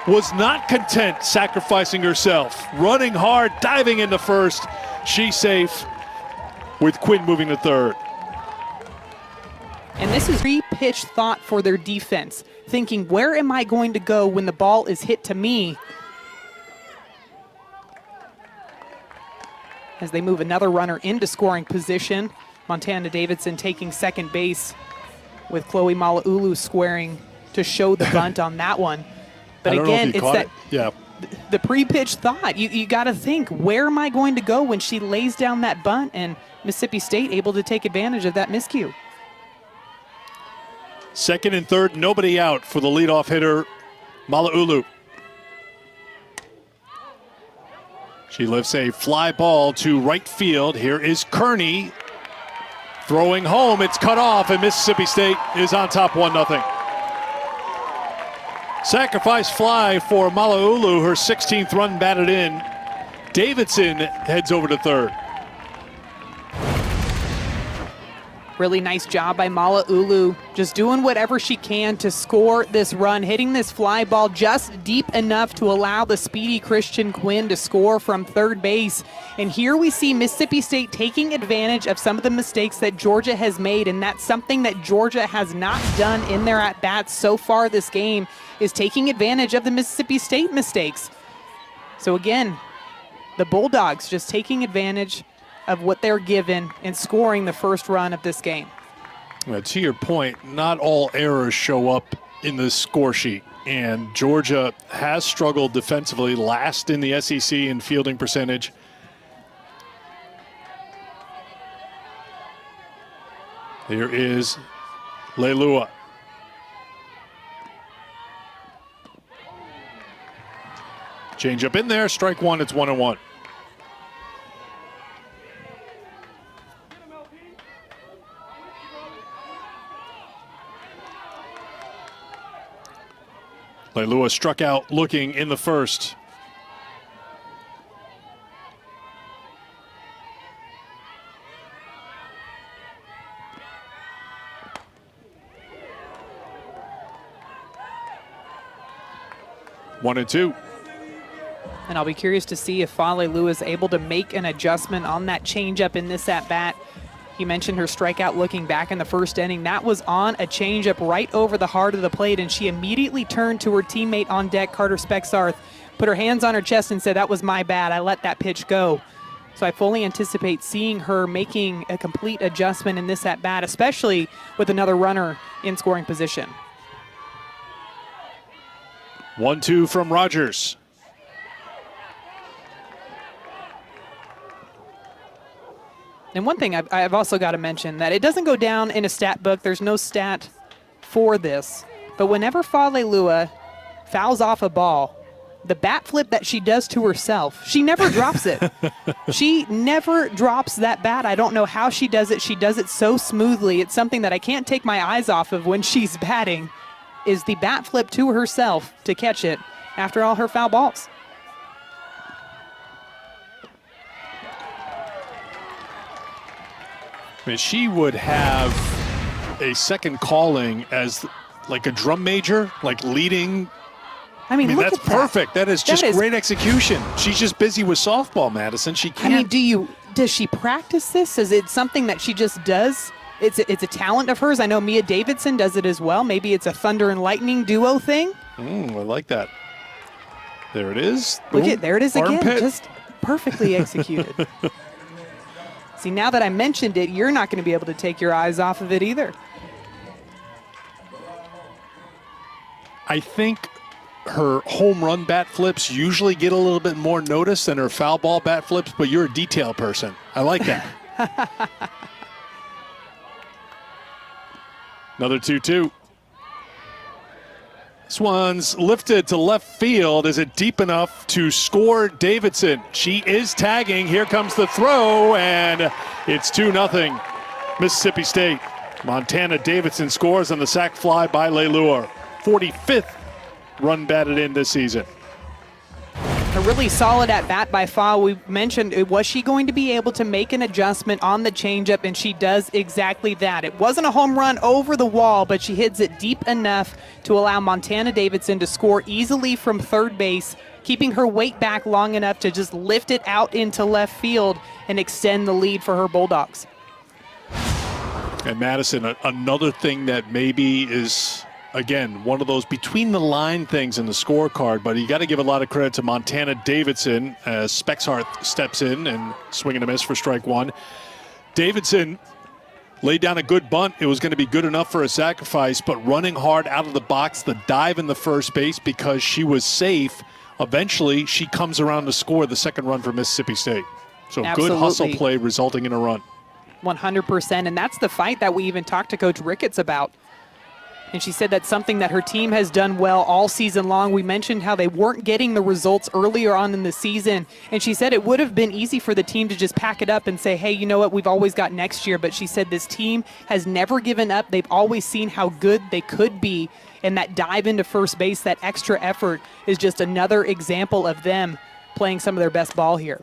was not content sacrificing herself. Running hard, diving into first. She's safe with Quinn moving to third. And this is pre-pitch thought for their defense, thinking, where am I going to go when the ball is hit to me? As they move another runner into scoring position, Montana Davidson taking second base with Chloe Mala'ulu squaring to show the bunt on that one. But again, it's that the pre-pitch thought. You got to think, where am I going to go when she lays down that bunt? And Mississippi State able to take advantage of that miscue. Second and third, nobody out for the leadoff hitter, Mala'ulu. She lifts a fly ball to right field. Here is Kearney throwing home. It's cut off, and Mississippi State is on top 1-0. Sacrifice fly for Mala'ulu, her 16th run batted in. Davidson heads over to third. Really nice job by Mala'ulu, just doing whatever she can to score this run, hitting this fly ball just deep enough to allow the speedy Christian Quinn to score from third base. And here we see Mississippi State taking advantage of some of the mistakes that Georgia has made, and that's something that Georgia has not done in their at-bats so far this game, is taking advantage of the Mississippi State mistakes. So again, the Bulldogs just taking advantage of what they're given and scoring the first run of this game. Well, to your point, not all errors show up in the score sheet, and Georgia has struggled defensively, last in the SEC in fielding percentage. Here is Leilua. Change up in there, strike one, it's 1-1. Leilua struck out looking in the first. One and two. And I'll be curious to see if Leilua is able to make an adjustment on that changeup in this at-bat. You mentioned her strikeout looking back in the first inning. That was on a changeup right over the heart of the plate, and she immediately turned to her teammate on deck, Carter Spexarth, put her hands on her chest and said, "That was my bad. I let that pitch go." So I fully anticipate seeing her making a complete adjustment in this at-bat, especially with another runner in scoring position. 1-2 from Rogers. And one thing I've also got to mention, that it doesn't go down in a stat book. There's no stat for this. But whenever Leilua fouls off a ball, the bat flip that she does to herself, she never drops it. She never drops that bat. I don't know how she does it. She does it so smoothly. It's something that I can't take my eyes off of when she's batting, is the bat flip to herself to catch it after all her foul balls. I mean, she would have a second calling as like a drum major, like leading. I mean, look that's at that. perfect. That is just great execution. She's just busy with softball, Madison. She can't. I mean, does she practice this? Is it something that she just does? It's a talent of hers. I know Mia Davidson does it as well. Maybe it's a thunder and lightning duo thing. I like that. There it is. Look at there it is again. Armpit. Just perfectly executed. See, now that I mentioned it, you're not going to be able to take your eyes off of it either. I think her home run bat flips usually get a little bit more notice than her foul ball bat flips, but you're a detail person. I like that. Another 2-2. This one's lifted to left field. Is it deep enough to score Davidson? She is tagging. Here comes the throw, and it's 2-0 Mississippi State. Montana Davidson scores on the sac fly by Leilua. 45th run batted in this season. A really solid at-bat by Fa. We mentioned, was she going to be able to make an adjustment on the changeup, and she does exactly that. It wasn't a home run over the wall, but she hits it deep enough to allow Montana Davidson to score easily from third base, keeping her weight back long enough to just lift it out into left field and extend the lead for her Bulldogs. And Madison, another thing that maybe is, again, one of those between the line things in the scorecard, but you got to give a lot of credit to Montana Davidson as Spexarth steps in and swinging a miss for strike one. Davidson laid down a good bunt. It was going to be good enough for a sacrifice, but running hard out of the box, the dive in the first base because she was safe. Eventually, she comes around to score the second run for Mississippi State. So Absolutely. Good hustle play resulting in a run. 100%, and that's the fight that we even talked to Coach Ricketts about. And she said that's something that her team has done well all season long. We mentioned how they weren't getting the results earlier on in the season. And she said it would have been easy for the team to just pack it up and say, hey, you know what, we've always got next year. But she said this team has never given up. They've always seen how good they could be. And that dive into first base, that extra effort, is just another example of them playing some of their best ball here.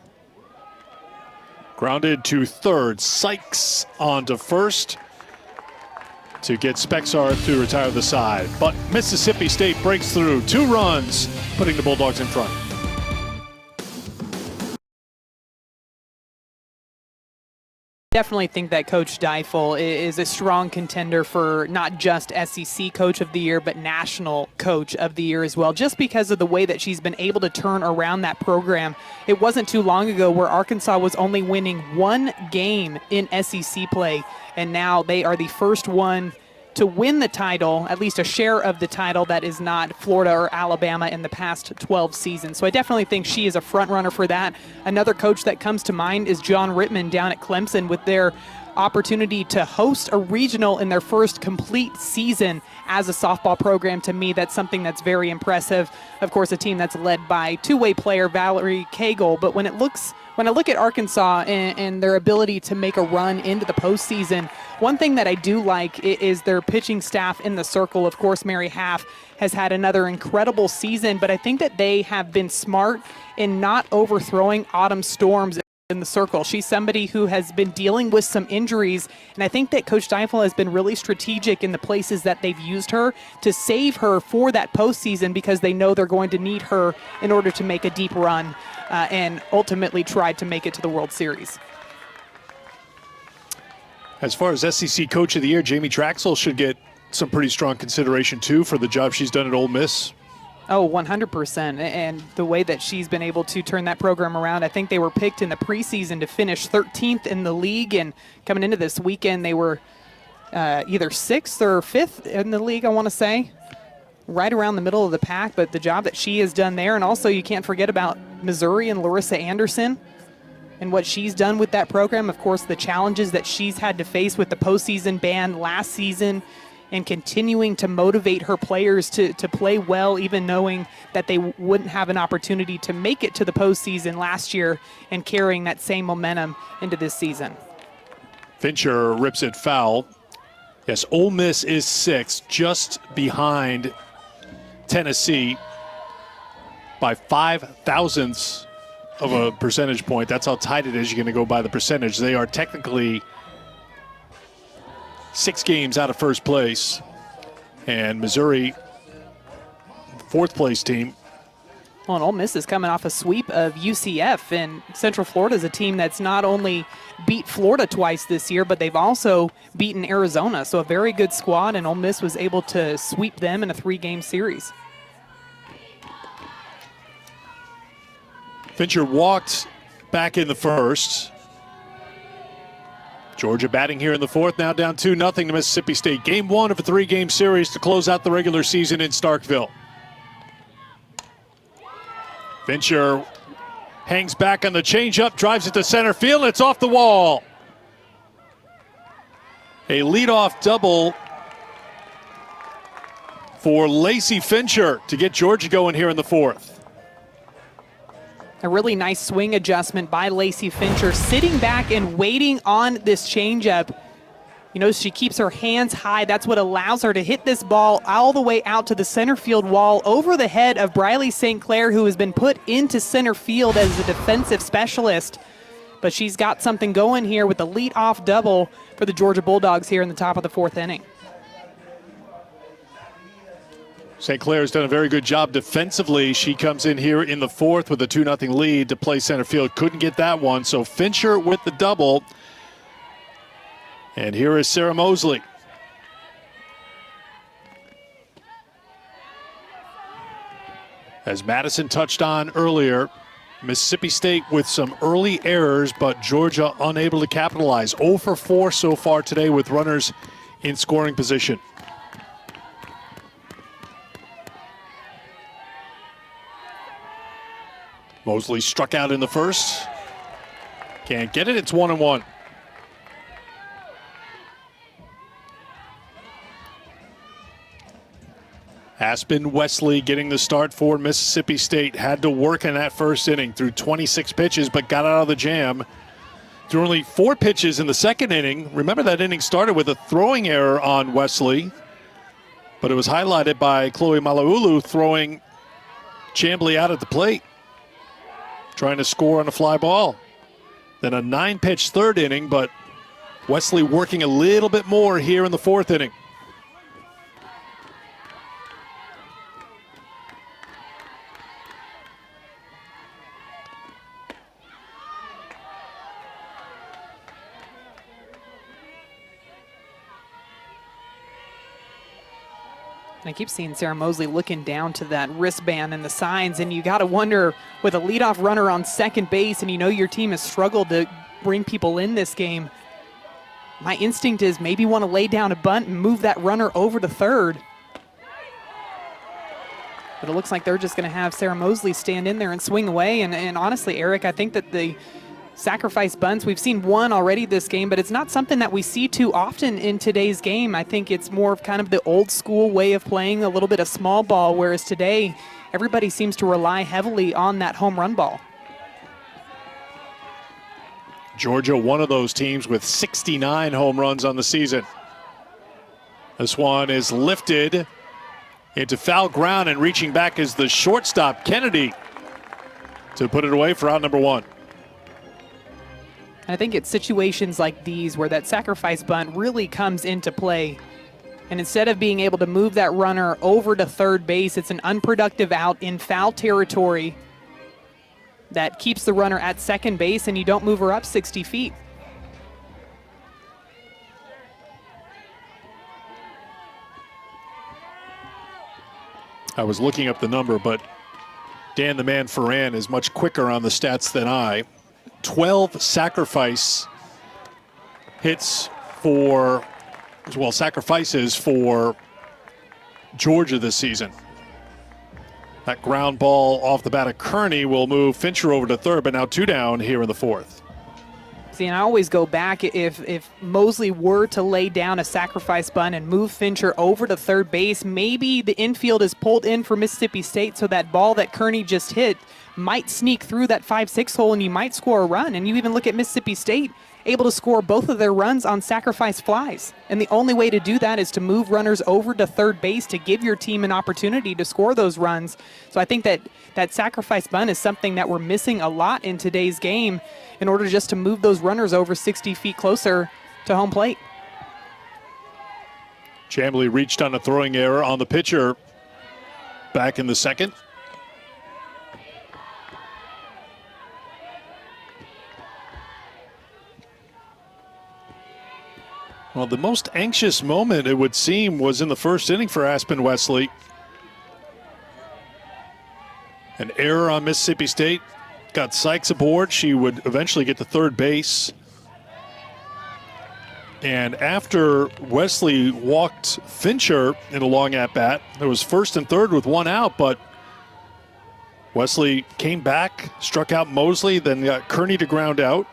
Grounded to third. Sykes on to first. to get Spexar to retire the side. But Mississippi State breaks through 2 runs, putting the Bulldogs in front. Definitely think that Coach Deifel is a strong contender for not just SEC Coach of the Year, but National Coach of the Year as well, just because of the way that she's been able to turn around that program. It wasn't too long ago where Arkansas was only winning 1 game in SEC play, and now they are the first one to win the title, at least a share of the title that is not Florida or Alabama in the past 12 seasons. So I definitely think she is a front runner for that. Another coach that comes to mind is John Rittman down at Clemson with their opportunity to host a regional in their first complete season as a softball program. To me, that's something that's very impressive. Of course, a team that's led by two-way player Valerie Cagle, but when I look at Arkansas and their ability to make a run into the postseason, one thing that I do like is their pitching staff in the circle. Of course, Mary Half has had another incredible season, but I think that they have been smart in not overthrowing Autumn Storms in the circle. She's somebody who has been dealing with some injuries, and I think that Coach Deifel has been really strategic in the places that they've used her to save her for that postseason, because they know they're going to need her in order to make a deep run and ultimately try to make it to the World Series. As far as SEC Coach of the Year, Jamie Traxel should get some pretty strong consideration too for the job she's done at Ole Miss. Oh, 100%. And the way that she's been able to turn that program around, I think they were picked in the preseason to finish 13th in the league. And coming into this weekend, they were either 6th or 5th in the league, I want to say. Right around the middle of the pack. But the job that she has done there, and also you can't forget about Missouri and Larissa Anderson and what she's done with that program. Of course, the challenges that she's had to face with the postseason ban last season, and continuing to motivate her players to play well, even knowing that they wouldn't have an opportunity to make it to the postseason last year, and carrying that same momentum into this season. Fincher rips it foul. Yes, Ole Miss is 6th, just behind Tennessee by 0.05 of a percentage point. That's how tight it is. You're going to go by the percentage. They are technically 6 games out of first place, and Missouri, 4th place team. Well, and Ole Miss is coming off a sweep of UCF, and Central Florida is a team that's not only beat Florida twice this year, but they've also beaten Arizona. So a very good squad, and Ole Miss was able to sweep them in a 3-game series. Fincher walked back in the first. Georgia batting here in the 4th, now down 2-0 to Mississippi State. Game 1 of a 3-game series to close out the regular season in Starkville. Fincher hangs back on the changeup, drives it to center field, it's off the wall. A leadoff double for Lacey Fincher to get Georgia going here in the 4th. A really nice swing adjustment by Lacey Fincher, sitting back and waiting on this changeup. You know, she keeps her hands high. That's what allows her to hit this ball all the way out to the center field wall over the head of Briley St. Clair, who has been put into center field as a defensive specialist. But she's got something going here with the leadoff double for the Georgia Bulldogs here in the top of the 4th inning. St. Clair has done a very good job defensively. She comes in here in the 4th with a 2-0 lead to play center field. Couldn't get that one, so Fincher with the double. And here is Sarah Mosley. As Madison touched on earlier, Mississippi State with some early errors, but Georgia unable to capitalize. 0 for 4 so far today with runners in scoring position. Mosley struck out in the first. Can't get it. It's 1-1. Aspen Wesley getting the start for Mississippi State. Had to work in that first inning through 26 pitches, but got out of the jam. Through only 4 pitches in the second inning. Remember, that inning started with a throwing error on Wesley, but it was highlighted by Chloe Malaulu throwing Chambly out at the plate, trying to score on a fly ball. Then a 9-pitch third inning, but Wesley working a little bit more here in the 4th inning. And I keep seeing Sarah Mosley looking down to that wristband and the signs, and you got to wonder, with a leadoff runner on second base, and you know your team has struggled to bring people in this game, my instinct is maybe want to lay down a bunt and move that runner over to third. But it looks like they're just going to have Sarah Mosley stand in there and swing away. And honestly, Eric, I think that the sacrifice bunts, we've seen one already this game, but it's not something that we see too often in today's game. I think it's more of kind of the old school way of playing, a little bit of small ball, whereas today everybody seems to rely heavily on that home run ball. Georgia, one of those teams with 69 home runs on the season. This one is lifted into foul ground, and reaching back is the shortstop, Kennedy, to put it away for out number one. I think it's situations like these where that sacrifice bunt really comes into play. And instead of being able to move that runner over to third base, it's an unproductive out in foul territory that keeps the runner at second base, and you don't move her up 60 feet. I was looking up the number, but Dan the Man Ferran is much quicker on the stats than I. 12 sacrifices for Georgia this season. That ground ball off the bat of Kearney will move Fincher over to third, but now two down here in the fourth. See, and I always go back, if Mosley were to lay down a sacrifice bunt and move Fincher over to third base, maybe the infield is pulled in for Mississippi State, so that ball that Kearney just hit might sneak through that 5-6 hole and you might score a run. And you even look at Mississippi State, able to score both of their runs on sacrifice flies. And the only way to do that is to move runners over to third base to give your team an opportunity to score those runs. So I think that sacrifice bunt is something that we're missing a lot in today's game in order just to move those runners over 60 feet closer to home plate. Chamblee reached on a throwing error on the pitcher back in the second. Well, the most anxious moment, it would seem, was in the first inning for Aspen Wesley. An error on Mississippi State got Sykes aboard. She would eventually get to third base. And after Wesley walked Fincher in a long at-bat, there was first and third with one out, but Wesley came back, struck out Mosley, then got Kearney to ground out.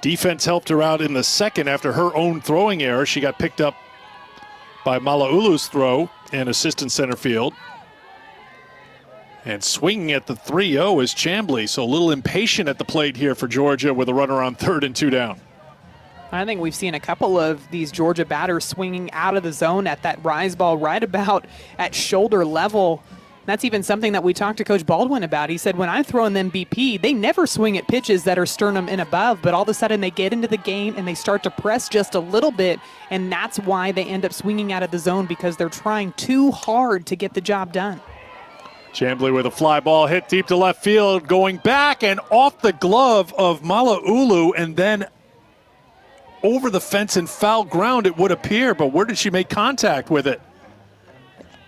Defense helped her out in the second after her own throwing error. She got picked up by Mala'ulu's throw in assistant center field. And swinging at the 3-0 is Chamblee, so a little impatient at the plate here for Georgia with a runner on third and two down. I think we've seen a couple of these Georgia batters swinging out of the zone at that rise ball right about at shoulder level. That's even something that we talked to Coach Baldwin about. He said, when I'm throwing them BP, they never swing at pitches that are sternum and above, but all of a sudden they get into the game and they start to press just a little bit, and that's why they end up swinging out of the zone, because they're trying too hard to get the job done. Chamblee with a fly ball hit deep to left field, going back and off the glove of Mala'ulu, and then over the fence and foul ground, it would appear, but where did she make contact with it?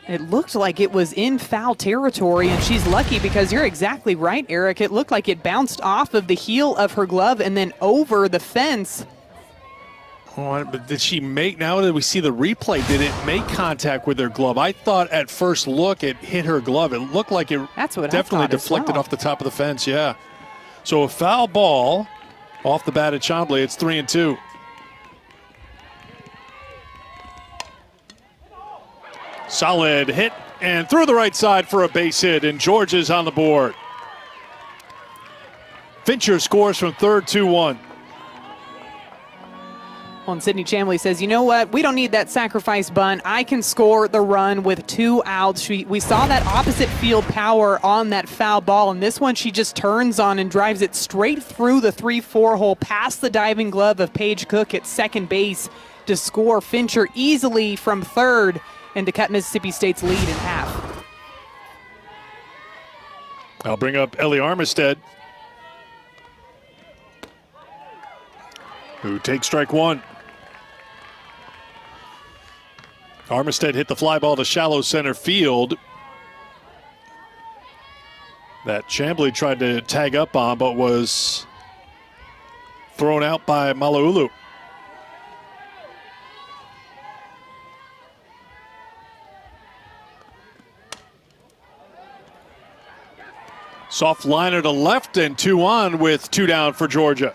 It looked like it was in foul territory, and she's lucky because you're exactly right, Eric. It looked like it bounced off of the heel of her glove and then over the fence. Oh, but did she make, now that we see the replay, did it make contact with her glove? I thought at first look it hit her glove. It looked like it definitely deflected off the top of the fence, yeah. So a foul ball off the bat at Chamblee. It's 3-2. Solid hit and through the right side for a base hit, and Georgia's on the board. Fincher scores from third, 2-1. Well, and Sydney Chamblee says, you know what? We don't need that sacrifice bunt. I can score the run with 2 outs. We saw that opposite field power on that foul ball, and this one she just turns on and drives it straight through the 3-4 hole past the diving glove of Paige Cook at second base to score Fincher easily from third and to cut Mississippi State's lead in half. I'll bring up Ellie Armistead, who takes strike one. Armistead hit the fly ball to shallow center field. That Chambly tried to tag up on, but was thrown out by Malaulu. Soft liner to left and 2 on with 2 down for Georgia.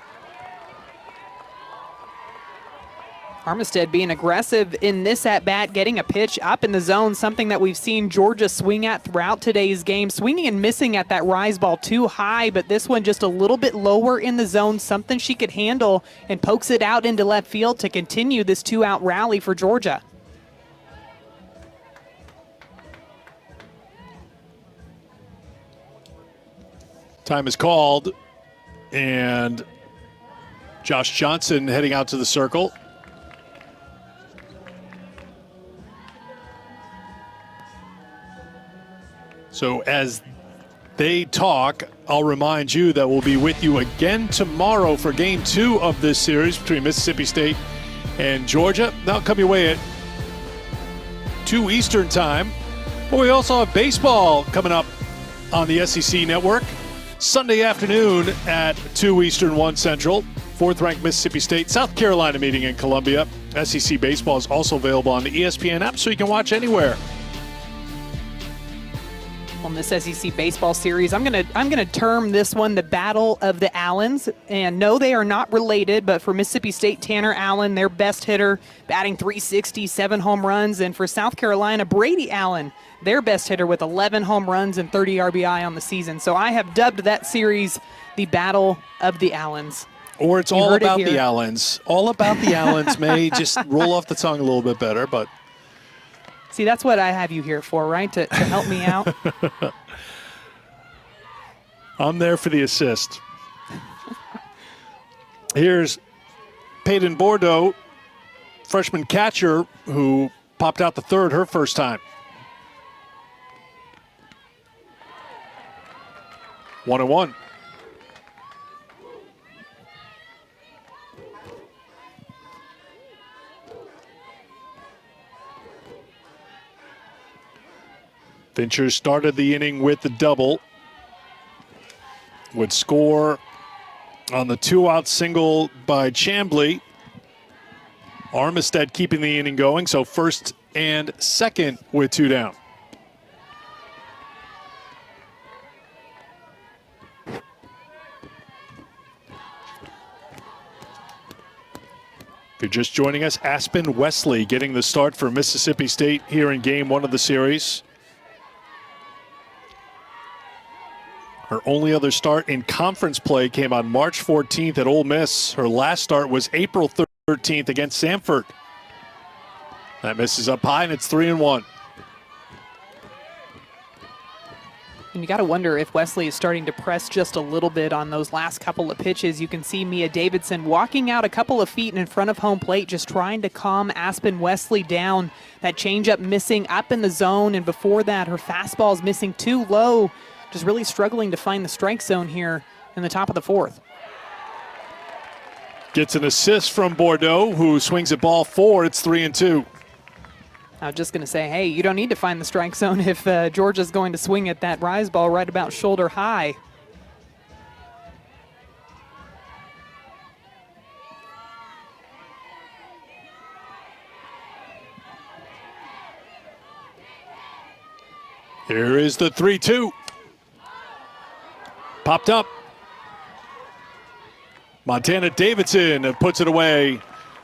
Armistead being aggressive in this at-bat, getting a pitch up in the zone, something that we've seen Georgia swing at throughout today's game. Swinging and missing at that rise ball too high, but this one just a little bit lower in the zone, something she could handle, and pokes it out into left field to continue this 2-out rally for Georgia. Time is called, and Josh Johnson heading out to the circle. So as they talk, I'll remind you that we'll be with you again tomorrow for Game 2 of this series between Mississippi State and Georgia. That'll come your way at 2 Eastern time. But we also have baseball coming up on the SEC Network. Sunday afternoon at 2 Eastern, 1 Central. 4th-ranked Mississippi State, South Carolina meeting in Columbia. SEC baseball is also available on the ESPN app, so you can watch anywhere. On this SEC baseball series, I'm gonna term this one the Battle of the Allens. And no, they are not related, but for Mississippi State, Tanner Allen, their best hitter, batting .360, 7 home runs. And for South Carolina, Brady Allen, their best hitter with 11 home runs and 30 RBI on the season. So I have dubbed that series the Battle of the Allens. Or it's all about the Allens. All about the Allens may just roll off the tongue a little bit better, but... See, that's what I have you here for, right? To help me out. I'm there for the assist. Here's Peyton Bordeaux, freshman catcher, who popped out the third her first time. 1-1. Fincher started the inning with the double. Would score on the 2-out single by Chambly. Armistead keeping the inning going, so first and second with 2 down. If you're just joining us, Aspen Wesley getting the start for Mississippi State here in Game 1 of the series. Her only other start in conference play came on March 14th at Ole Miss. Her last start was April 13th against Samford. That misses up high, and it's 3-1. And you got to wonder if Wesley is starting to press just a little bit on those last couple of pitches. You can see Mia Davidson walking out a couple of feet in front of home plate, just trying to calm Aspen Wesley down. That changeup missing up in the zone, and before that, her fastball is missing too low. Just really struggling to find the strike zone here in the top of the 4th. Gets an assist from Bordeaux, who swings at ball 4. It's 3-2. I was just going to say, hey, you don't need to find the strike zone if Georgia's going to swing at that rise ball right about shoulder high. Here is the 3-2. Popped up. Montana Davidson puts it away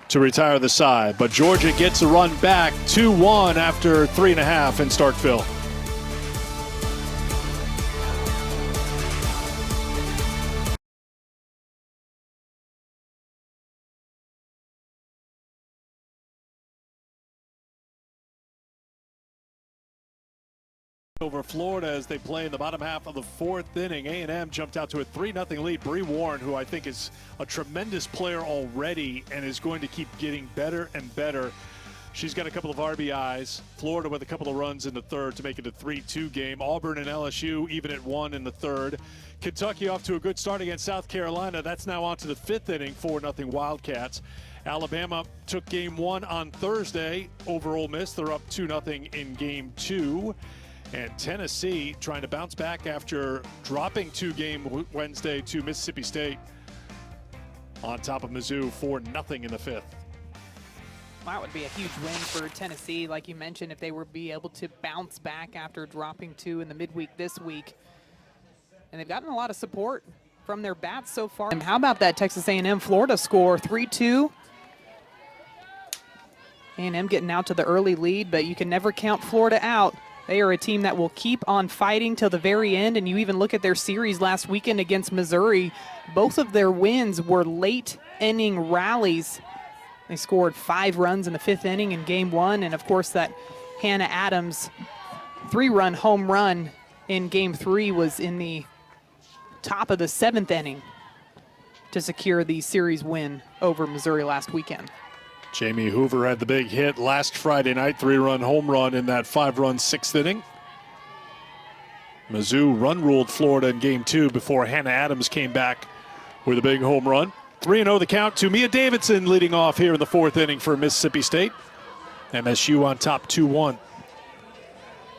to retire the side. But Georgia gets a run back, 2-1 after 3.5 in Starkville. Over Florida as they play in the bottom half of the 4th inning. A&M jumped out to a 3-0 lead. Bree Warren, who I think is a tremendous player already and is going to keep getting better and better. She's got a couple of RBIs. Florida with a couple of runs in the third to make it a 3-2 game. Auburn and LSU even at 1 in the third. Kentucky off to a good start against South Carolina. That's now on to the 5th inning, 4-0 Wildcats. Alabama took game 1 on Thursday over Ole Miss. They're up 2-0 in game 2. And Tennessee trying to bounce back after dropping 2-game Wednesday to Mississippi State. On top of Mizzou, 4-0 in the 5th. That would be a huge win for Tennessee, like you mentioned, if they were be able to bounce back after dropping 2 in the midweek this week. And they've gotten a lot of support from their bats so far. And how about that Texas A&M Florida score, 3-2? A&M getting out to the early lead, but you can never count Florida out. They are a team that will keep on fighting till the very end, and you even look at their series last weekend against Missouri. Both of their wins were late inning rallies. They scored 5 runs in the 5th inning in game 1, and of course that Hannah Adams 3-run home run in game 3 was in the top of the 7th inning to secure the series win over Missouri last weekend. Jamie Hoover had the big hit last Friday night, 3-run home run in that 5-run 6th inning. Mizzou run-ruled Florida in game 2 before Hannah Adams came back with a big home run. 3-0 the count to Mia Davidson leading off here in the 4th inning for Mississippi State. MSU on top 2-1.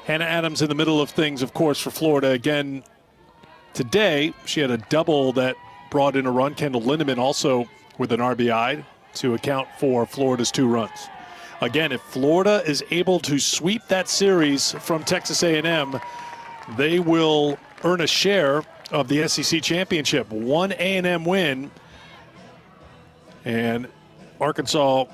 Hannah Adams in the middle of things, of course, for Florida. Again, today she had a double that brought in a run. Kendall Lindemann also with an RBI to account for Florida's 2 runs. Again, if Florida is able to sweep that series from Texas A&M, they will earn a share of the SEC championship. 1 A&M win, and Arkansas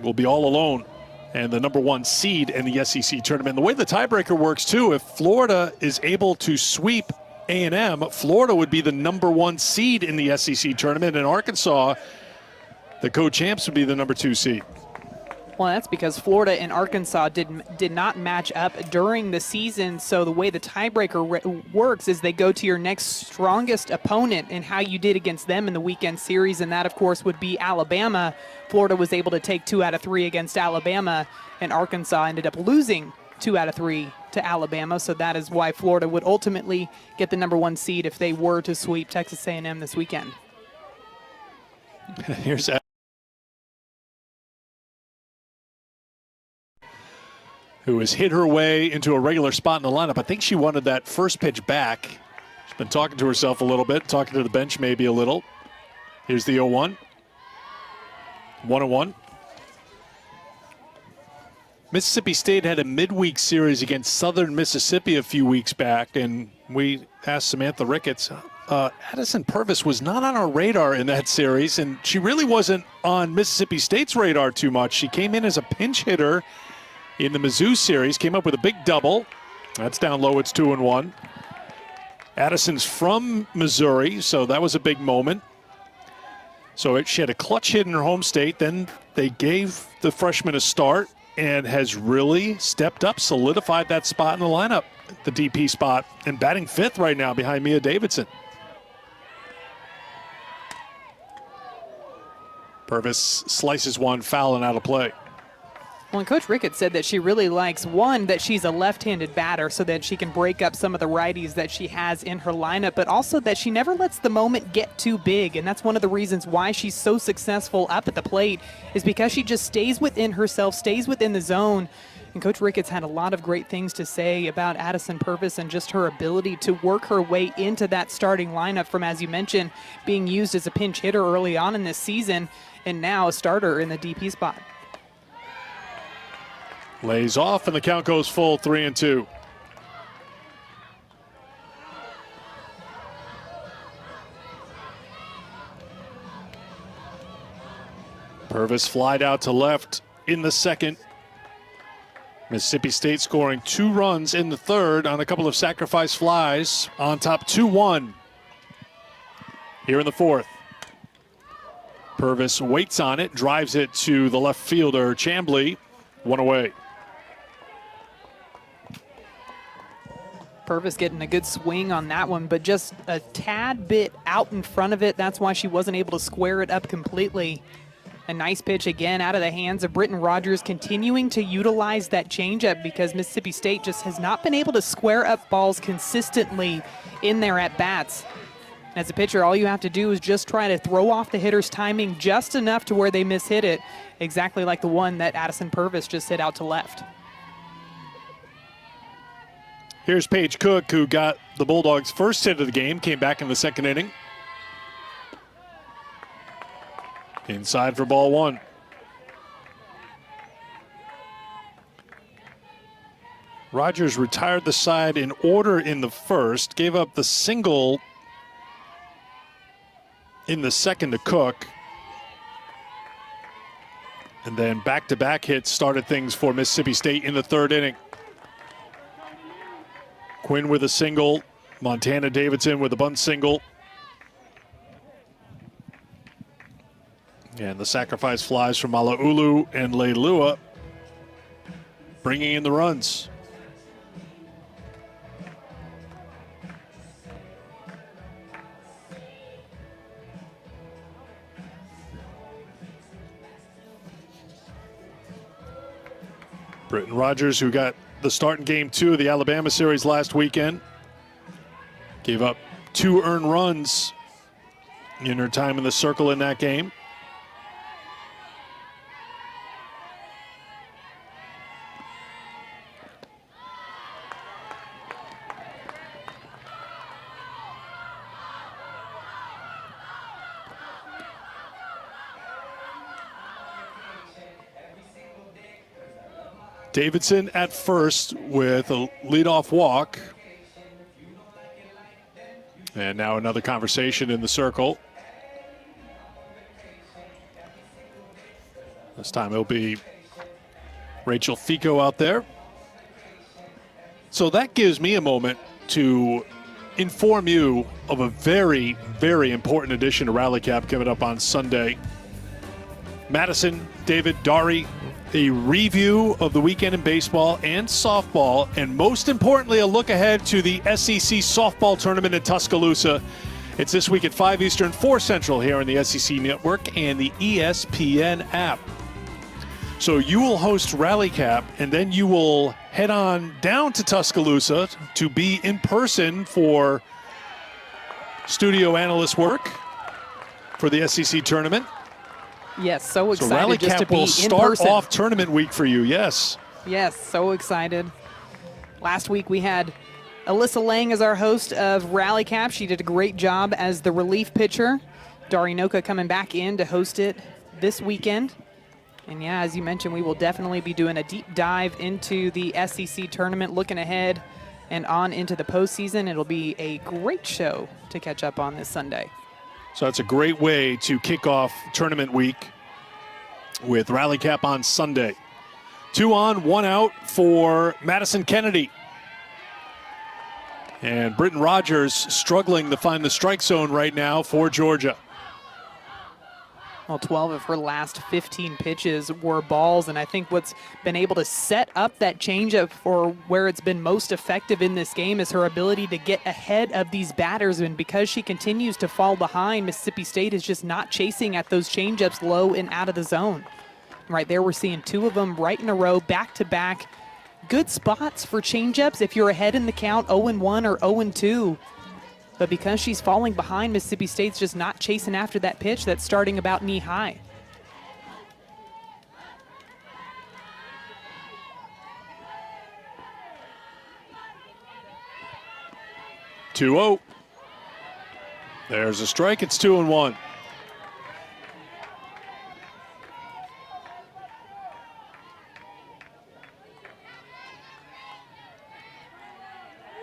will be all alone and the number 1 seed in the SEC tournament. The way the tiebreaker works, too, if Florida is able to sweep A&M, Florida would be the number 1 seed in the SEC tournament, and Arkansas, the co-champs, would be the number 2 seed. Well, that's because Florida and Arkansas did not match up during the season. So the way the tiebreaker works is they go to your next strongest opponent and how you did against them in the weekend series. And that, of course, would be Alabama. Florida was able to take 2 out of 3 against Alabama, and Arkansas ended up losing 2 out of 3 to Alabama. So that is why Florida would ultimately get the number 1 seed if they were to sweep Texas A&M this weekend. Here's who has hit her way into a regular spot in the lineup. I think she wanted that first pitch back. She's been talking to herself a little bit, talking to the bench maybe a little. Here's the 0-1. 1-1. Mississippi State had a midweek series against Southern Mississippi a few weeks back, and we asked Samantha Ricketts, Addison Purvis was not on our radar in that series, and she really wasn't on Mississippi State's radar too much. She came in as a pinch hitter in the Mizzou series, came up with a big double. That's down low, it's 2-1. Addison's from Missouri, so that was a big moment. So she had a clutch hit in her home state, then they gave the freshman a start and has really stepped up, solidified that spot in the lineup, the DP spot, and batting 5th right now behind Mia Davidson. Purvis slices one, foul and out of play. Well, and Coach Ricketts said that she really likes, one, that she's a left-handed batter so that she can break up some of the righties that she has in her lineup, but also that she never lets the moment get too big. And that's one of the reasons why she's so successful up at the plate, is because she just stays within herself, stays within the zone. And Coach Ricketts had a lot of great things to say about Addison Purvis and just her ability to work her way into that starting lineup from, as you mentioned, being used as a pinch hitter early on in this season and now a starter in the DP spot. Lays off, and the count goes full, 3-2. Purvis flied out to left in the second. Mississippi State scoring 2 runs in the third on a couple of sacrifice flies. On top 2-1 here in the 4th. Purvis waits on it, drives it to the left fielder, Chamblee. 1 away. Purvis getting a good swing on that one, but just a tad bit out in front of it. That's why she wasn't able to square it up completely. A nice pitch again out of the hands of Britton Rogers, continuing to utilize that changeup because Mississippi State just has not been able to square up balls consistently in their at-bats. As a pitcher, all you have to do is just try to throw off the hitter's timing just enough to where they mishit it, exactly like the one that Addison Purvis just hit out to left. Here's Paige Cook, who got the Bulldogs' first hit of the game, came back in the second inning. Inside for ball one. Rogers retired the side in order in the first, gave up the single in the second to Cook. And then back-to-back hits started things for Mississippi State in the third inning. Quinn with a single, Montana Davidson with a bunt single. And the sacrifice flies from Mala'ulu and Leilua, bringing in the runs. Britton Rogers, who got the start in game 2 of the Alabama series last weekend, gave up 2 earned runs in her time in the circle in that game. Davidson at first with a leadoff walk. And now another conversation in the circle. This time it'll be Rachel Fico out there. So that gives me a moment to inform you of a very, very important edition of Rally Cap coming up on Sunday. Madison, David, Dari, a review of the weekend in baseball and softball, and most importantly, a look ahead to the SEC softball tournament in Tuscaloosa. It's this week at 5 Eastern, 4 Central here on the SEC Network and the ESPN app. So you will host Rally Cap, and then you will head on down to Tuscaloosa to be in person for studio analyst work for the SEC tournament. Yes, so excited so Rally just Cap to be will in start person. off tournament week for you, yes. Yes, so excited. Last week we had Alyssa Lang as our host of Rally Cap. She did a great job as the relief pitcher. Dari Noka coming back in to host it this weekend. And yeah, as you mentioned, we will definitely be doing a deep dive into the SEC tournament, looking ahead and on into the postseason. It'll be a great show to catch up on this Sunday. So that's a great way to kick off tournament week with Rally Cap on Sunday. 2 on, 1 out for Madison Kennedy. And Britton Rogers struggling to find the strike zone right now for Georgia. Well, 12 of her last 15 pitches were balls, and I think what's been able to set up that changeup for where it's been most effective in this game is her ability to get ahead of these batters, and because she continues to fall behind, Mississippi State is just not chasing at those changeups low and out of the zone. Right there, we're seeing 2 of them right in a row, back-to-back. Good spots for changeups if you're ahead in the count 0-1 or 0-2. But because she's falling behind, Mississippi State's just not chasing after that pitch that's starting about knee-high. Two-0. There's a strike. It's 2-1.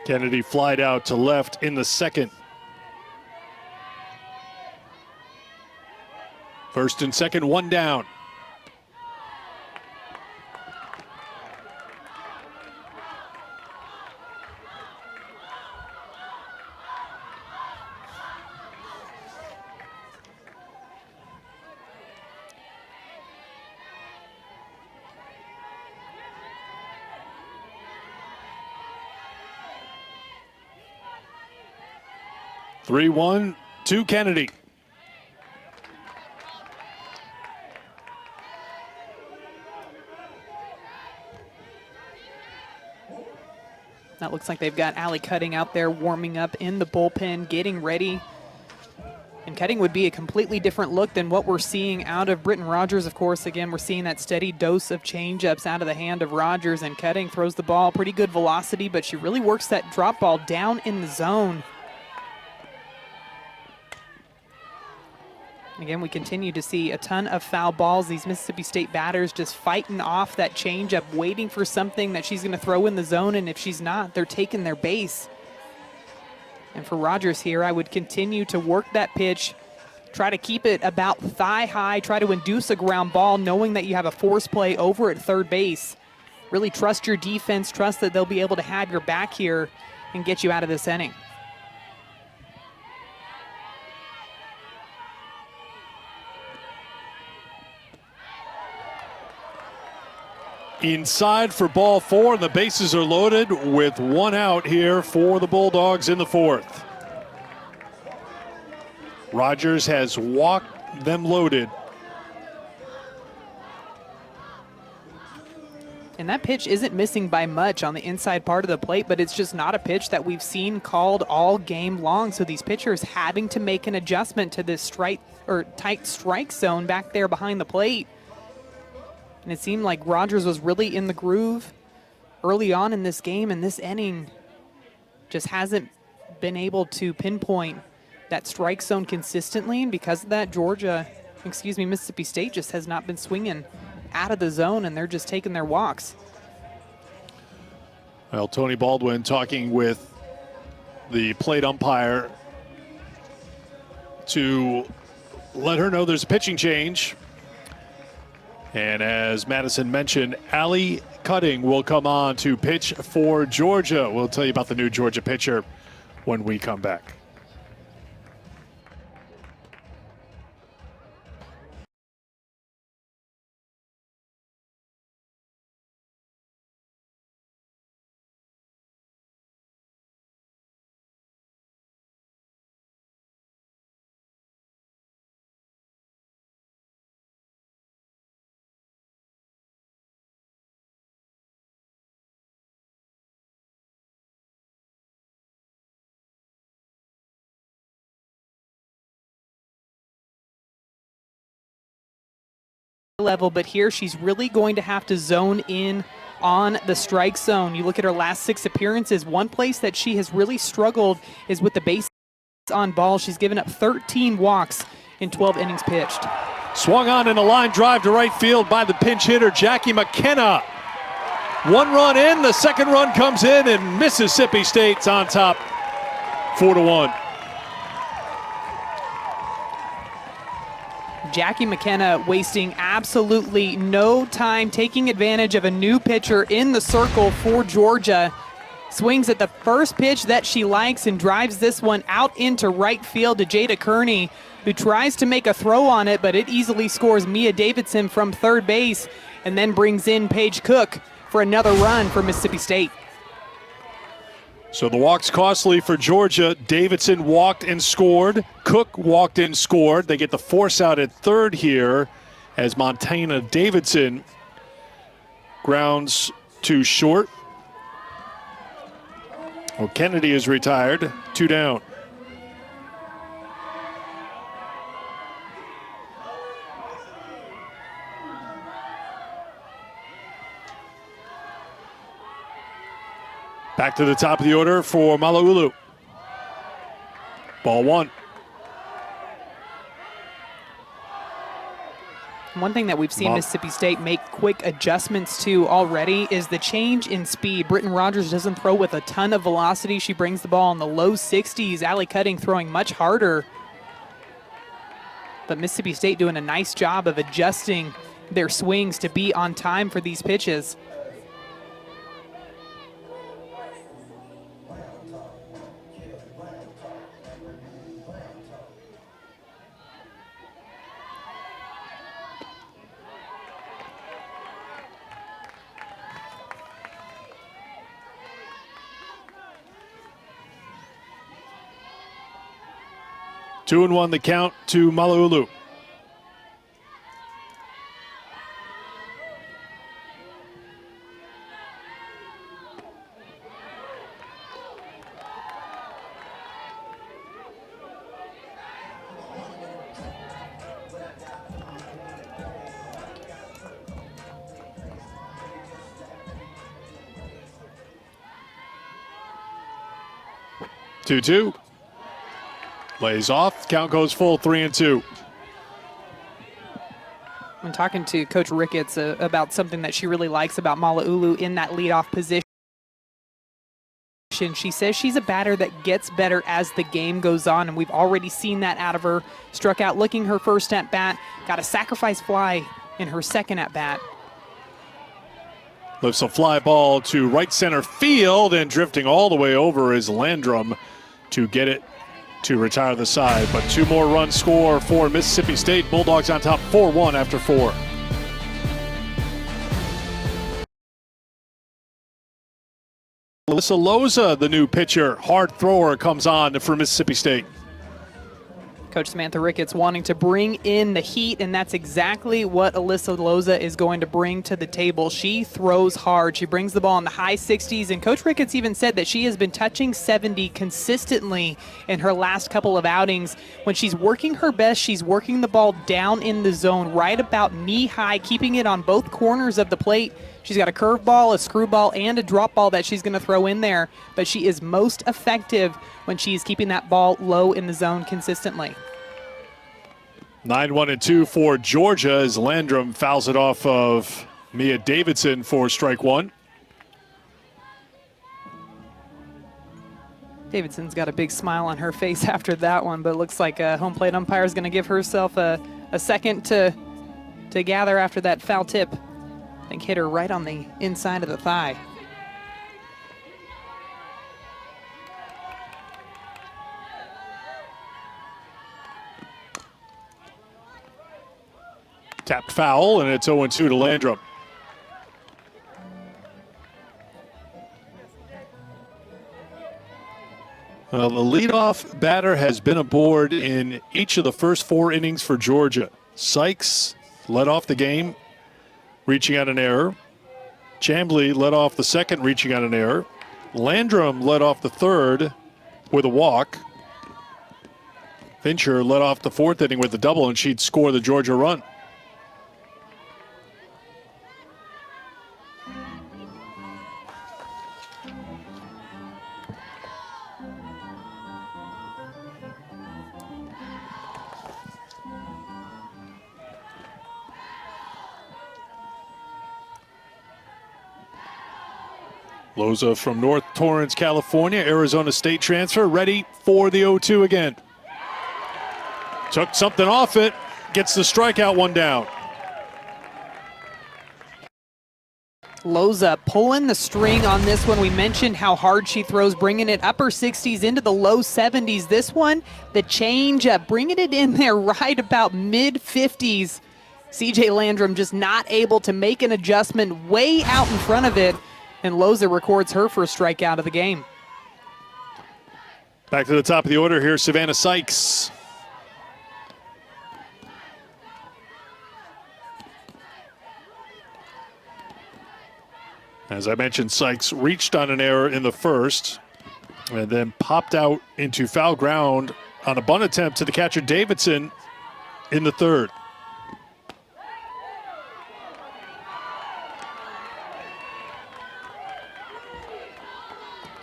Kennedy flied out to left in the second. First and second, 1 down. Three-one to Kennedy. That looks like they've got Allie Cutting out there warming up in the bullpen, getting ready. And Cutting would be a completely different look than what we're seeing out of Britton Rogers. Of course, again, we're seeing that steady dose of changeups out of the hand of Rogers, and Cutting throws the ball pretty good velocity, but she really works that drop ball down in the zone. Again, we continue to see a ton of foul balls. These Mississippi State batters just fighting off that changeup, waiting for something that she's going to throw in the zone, and if she's not, they're taking their base. And for Rogers here, I would continue to work that pitch, try to keep it about thigh high, try to induce a ground ball, knowing that you have a force play over at third base. Really trust your defense, trust that they'll be able to have your back here and get you out of this inning. Inside for ball 4, and the bases are loaded with 1 out here for the Bulldogs in the 4th. Rogers has walked them loaded. And that pitch isn't missing by much on the inside part of the plate, but it's just not a pitch that we've seen called all game long. So these pitchers having to make an adjustment to this strike or tight strike zone back there behind the plate. And it seemed like Rogers was really in the groove early on in this game, and this inning just hasn't been able to pinpoint that strike zone consistently. And because of that, Mississippi State just has not been swinging out of the zone, and they're just taking their walks. Well, Tony Baldwin talking with the plate umpire to let her know there's a pitching change. And as Madison mentioned, Allie Cutting will come on to pitch for Georgia. We'll tell you about the new Georgia pitcher when we come back. Level, but here she's really going to have to zone in on the strike zone. You look at her last 6 appearances, one place that she has really struggled is with the base on ball. She's given up 13 walks in 12 innings pitched. Swung on in a line drive to right field by the pinch hitter, Jackie McKenna. 1 run in, the second run comes in, and Mississippi State's on top 4-1. Jackie McKenna wasting absolutely no time, taking advantage of a new pitcher in the circle for Georgia. Swings at the first pitch that she likes and drives this one out into right field to Jada Kearney, who tries to make a throw on it, but it easily scores Mia Davidson from third base and then brings in Paige Cook for another run for Mississippi State. So the walk's costly for Georgia. Davidson walked and scored. Cook walked and scored. They get the force out at third here as Montana Davidson grounds to short. Well, Kennedy is retired. 2 down. Back to the top of the order for Malauulu. Ball 1. One thing that we've seen Mississippi State make quick adjustments to already is the change in speed. Britton Rogers doesn't throw with a ton of velocity. She brings the ball in the low 60s. Allie Cutting throwing much harder. But Mississippi State doing a nice job of adjusting their swings to be on time for these pitches. Two and 1 the count to Malauulu. 2-2. Lays off. Count goes full, 3-2. When talking to Coach Ricketts about something that she really likes about Mala'ulu in that leadoff position, she says she's a batter that gets better as the game goes on, and we've already seen that out of her. Struck out looking her first at bat, got a sacrifice fly in her second at bat. Lifts a fly ball to right center field, and drifting all the way over is Landrum to get it to retire the side. But 2 more runs score for Mississippi State. Bulldogs on top 4-1 after 4. Alyssa Loza, the new pitcher, hard thrower, comes on for Mississippi State. Coach Samantha Ricketts wanting to bring in the heat, and that's exactly what Alyssa Loza is going to bring to the table. She throws hard. She brings the ball in the high 60s, and Coach Ricketts even said that she has been touching 70 consistently in her last couple of outings. When she's working her best, she's working the ball down in the zone, right about knee-high, keeping it on both corners of the plate. She's got a curveball, a screwball, and a drop ball that she's going to throw in there, but she is most effective when she's keeping that ball low in the zone consistently. 9-1-2 for Georgia as Landrum fouls it off of Mia Davidson for strike 1. Davidson's got a big smile on her face after that one, but it looks like a home plate umpire is going to give herself a second to gather after that foul tip. I think hit her right on the inside of the thigh. Tapped foul, and it's 0-2 to Landrum. Well, the leadoff batter has been aboard in each of the first 4 innings for Georgia. Sykes led off the game, reaching out an error. Chambly led off the second, reaching out an error. Landrum led off the third with a walk. Fincher led off the 4th inning with a double, and she'd score the Georgia run. Loza from North Torrance, California, Arizona State transfer, ready for the 0-2 again. Took something off it, gets the strikeout, 1 down. Loza pulling the string on this one. We mentioned how hard she throws, bringing it upper 60s into the low 70s. This one, the change up, bringing it in there right about mid 50s. CJ Landrum just not able to make an adjustment way out in front of it. And Loza records her first strikeout of the game. Back to the top of the order here, Savannah Sykes. As I mentioned, Sykes reached on an error in the first and then popped out into foul ground on a bunt attempt to the catcher Davidson in the third.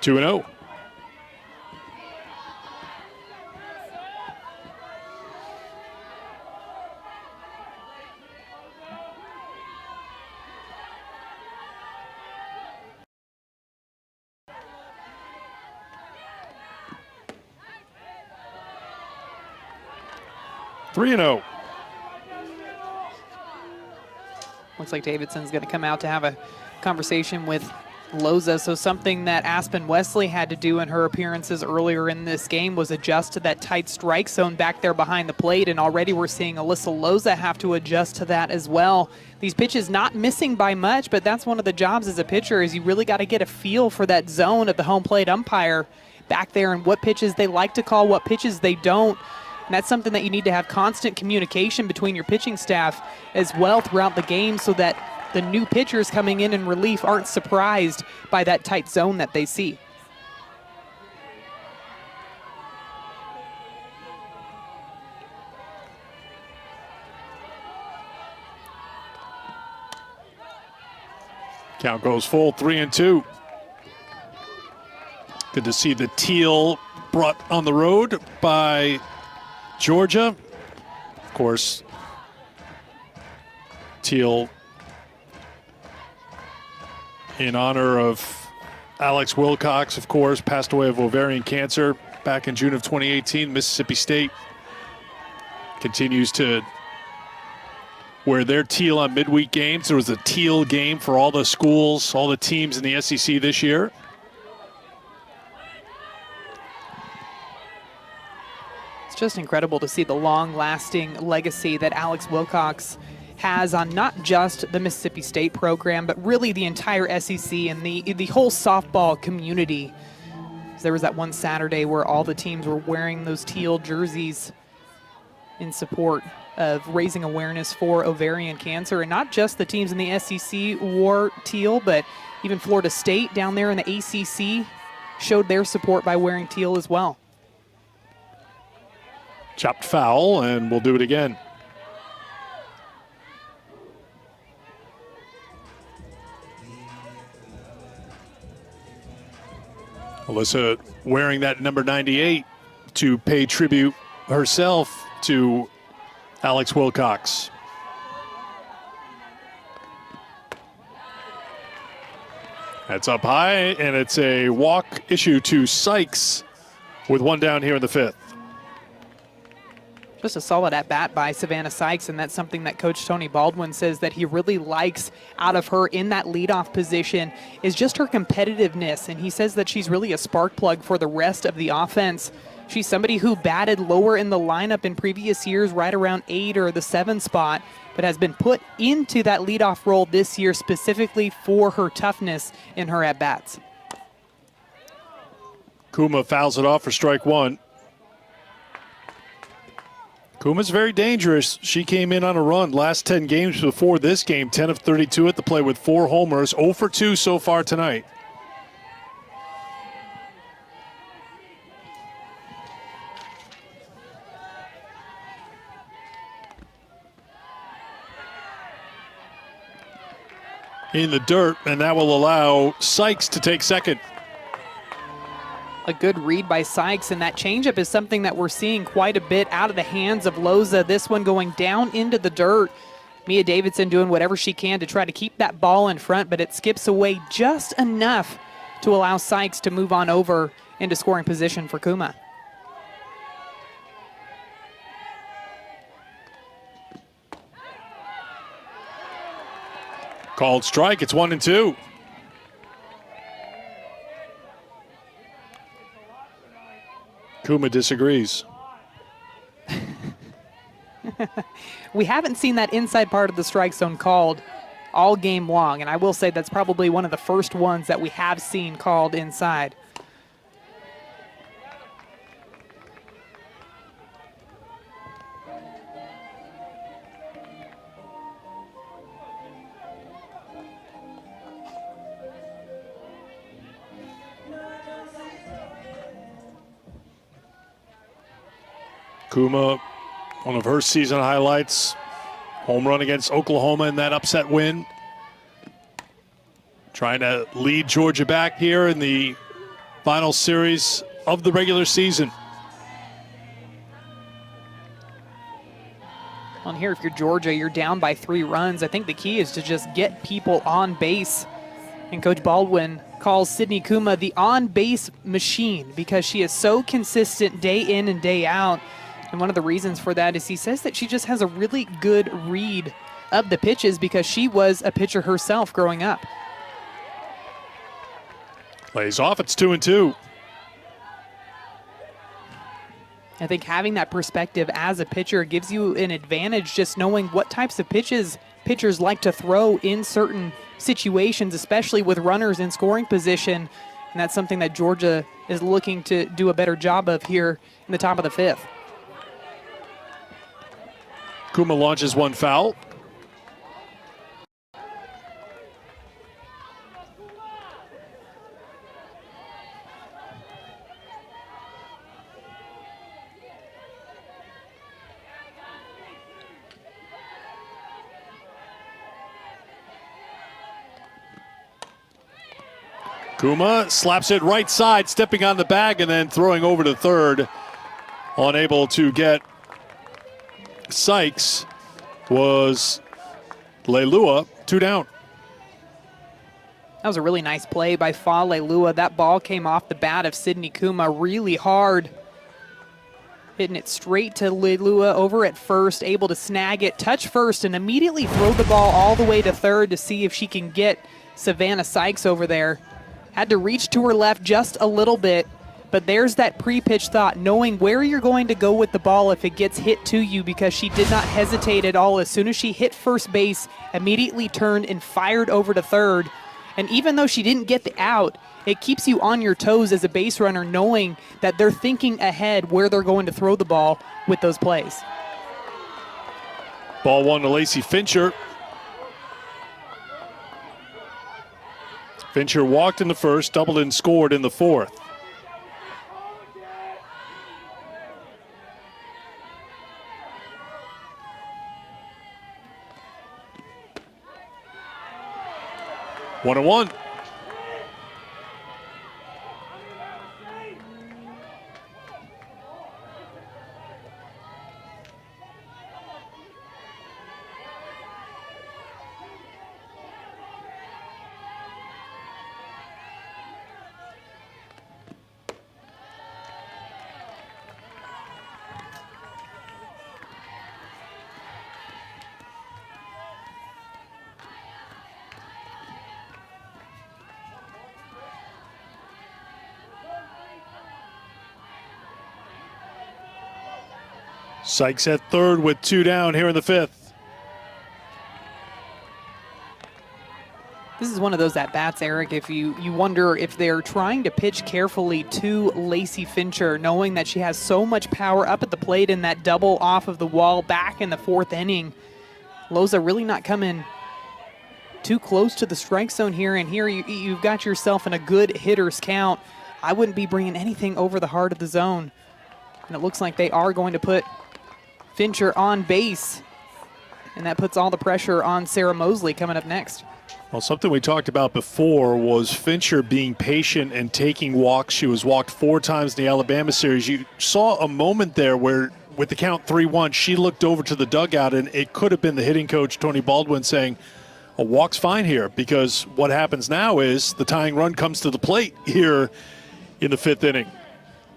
Two and 0. Three and 0. Looks like Davidson's going to come out to have a conversation with Loza. So something that Aspen Wesley had to do in her appearances earlier in this game was adjust to that tight strike zone back there behind the plate, and already we're seeing Alyssa Loza have to adjust to that as well. These pitches not missing by much, but that's one of the jobs as a pitcher, is you really got to get a feel for that zone of the home plate umpire back there and what pitches they like to call, what pitches they don't. And that's something that you need to have constant communication between your pitching staff as well throughout the game, so that the new pitchers coming in relief aren't surprised by that tight zone that they see. Count goes full, 3 and 2. Good to see the teal brought on the road by Georgia. Of course, teal in honor of Alex Wilcox, of course, passed away of ovarian cancer back in June of 2018. Mississippi State continues to wear their teal on midweek games. There was a teal game for all the schools, all the teams in the SEC this year. It's just incredible to see the long-lasting legacy that Alex Wilcox has on not just the Mississippi State program, but really the entire SEC and the whole softball community. There was that one Saturday where all the teams were wearing those teal jerseys in support of raising awareness for ovarian cancer. And not just the teams in the SEC wore teal, but even Florida State down there in the ACC showed their support by wearing teal as well. Chopped foul, and we'll do it again. Alyssa wearing that number 98 to pay tribute herself to Alex Wilcox. That's up high, and it's a walk issue to Sykes with one down here in the fifth. Just a solid at-bat by Savannah Sykes, and that's something that Coach Tony Baldwin says that he really likes out of her in that leadoff position is just her competitiveness, and he says that she's really a spark plug for the rest of the offense. She's somebody who batted lower in the lineup in previous years, right around 8 or the 7 spot, but has been put into that leadoff role this year specifically for her toughness in her at-bats. Kuma fouls it off for strike one. Kuma's very dangerous. She came in on a run last 10 games before this game, 10 of 32 at the plate with 4 homers, 0 for 2 so far tonight. In the dirt, and that will allow Sykes to take second. A good read by Sykes, and that changeup is something that we're seeing quite a bit out of the hands of Loza. This one going down into the dirt. Mia Davidson doing whatever she can to try to keep that ball in front, but it skips away just enough to allow Sykes to move on over into scoring position for Kuma. Called strike, it's 1-2. Kuma disagrees. We haven't seen that inside part of the strike zone called all game long, and I will say that's probably one of the first ones that we have seen called inside. Kuma, one of her season highlights, home run against Oklahoma in that upset win. Trying to lead Georgia back here in the final series of the regular season. On here, if you're Georgia, you're down by 3 runs. I think the key is to just get people on base. And Coach Baldwin calls Sydney Kuma the on-base machine because she is so consistent day in and day out. And one of the reasons for that is he says that she just has a really good read of the pitches because she was a pitcher herself growing up. Plays off, it's 2-2. I think having that perspective as a pitcher gives you an advantage just knowing what types of pitches pitchers like to throw in certain situations, especially with runners in scoring position. And that's something that Georgia is looking to do a better job of here in the top of the 5th. Kuma launches one foul. Kuma slaps it right side, stepping on the bag and then throwing over to third. Unable to get Sykes was Leilua, 2 down. That was a really nice play by Fa Leilua. That ball came off the bat of Sydney Kuma really hard. Hitting it straight to Leilua over at first, able to snag it, touch first, and immediately throw the ball all the way to third to see if she can get Savannah Sykes over there. Had to reach to her left just a little bit, but there's that pre-pitch thought, knowing where you're going to go with the ball if it gets hit to you, because she did not hesitate at all. As soon as she hit first base, immediately turned and fired over to third. And even though she didn't get the out, it keeps you on your toes as a base runner, knowing that they're thinking ahead where they're going to throw the ball with those plays. Ball 1 to Lacey Fincher. Fincher walked in the first, doubled and scored in the fourth. One and one. Sykes at third with 2 down here in the fifth. This is one of those at-bats, Eric, if you wonder if they're trying to pitch carefully to Lacey Fincher, knowing that she has so much power up at the plate in that double off of the wall back in the fourth inning. Loza really not coming too close to the strike zone here, and here you've got yourself in a good hitter's count. I wouldn't be bringing anything over the heart of the zone. And it looks like they are going to put Fincher on base, and that puts all the pressure on Sarah Mosley coming up next. Well, something we talked about before was Fincher being patient and taking walks. She was walked 4 times in the Alabama series. You saw a moment there where, with the count 3-1, she looked over to the dugout, and it could have been the hitting coach, Tony Baldwin, saying, a walk's fine here, because what happens now is the tying run comes to the plate here in the 5th inning.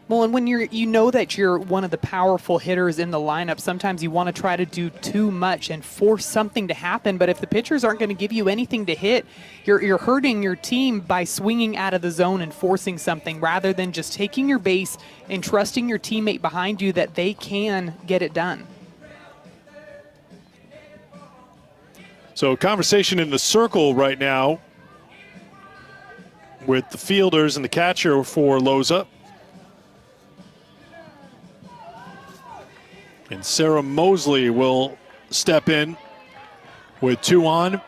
Well, and when you know that you're one of the powerful hitters in the lineup, sometimes you want to try to do too much and force something to happen. But if the pitchers aren't going to give you anything to hit, you're hurting your team by swinging out of the zone and forcing something, rather than just taking your base and trusting your teammate behind you that they can get it done. So conversation in the circle right now with the fielders and the catcher for Loza. And Sarah Mosley will step in with 2 on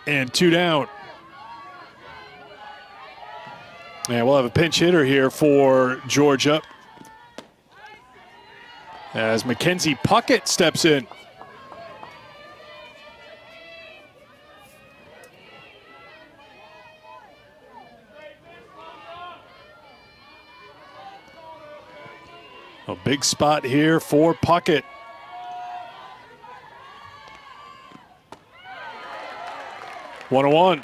and 2 down. And we'll have a pinch hitter here for Georgia as Mackenzie Puckett steps in. A big spot here for Puckett. One on one.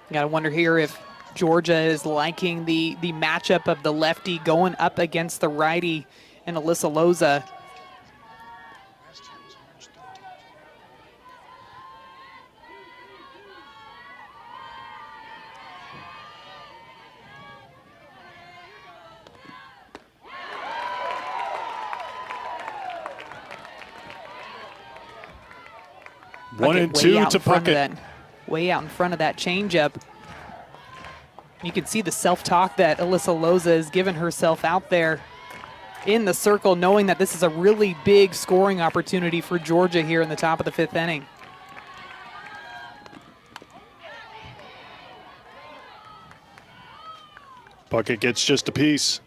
You got to wonder here if Georgia is liking the matchup of the lefty going up against the righty and Alyssa Loza. One and 2 to Puckett. Way out in front of that changeup. You can see the self-talk that Alyssa Loza has given herself out there in the circle, knowing that this is a really big scoring opportunity for Georgia here in the top of the 5th inning. Puckett gets just a piece.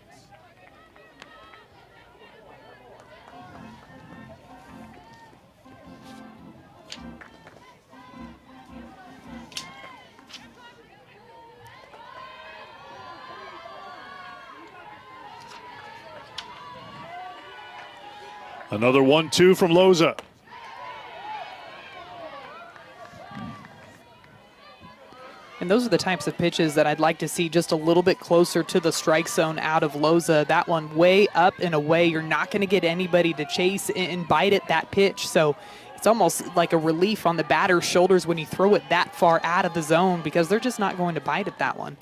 Another 1-2 from Loza. And those are the types of pitches that I'd like to see just a little bit closer to the strike zone out of Loza. That one way up and away. You're not going to get anybody to chase and bite at that pitch. So it's almost like a relief on the batter's shoulders when you throw it that far out of the zone because they're just not going to bite at that one.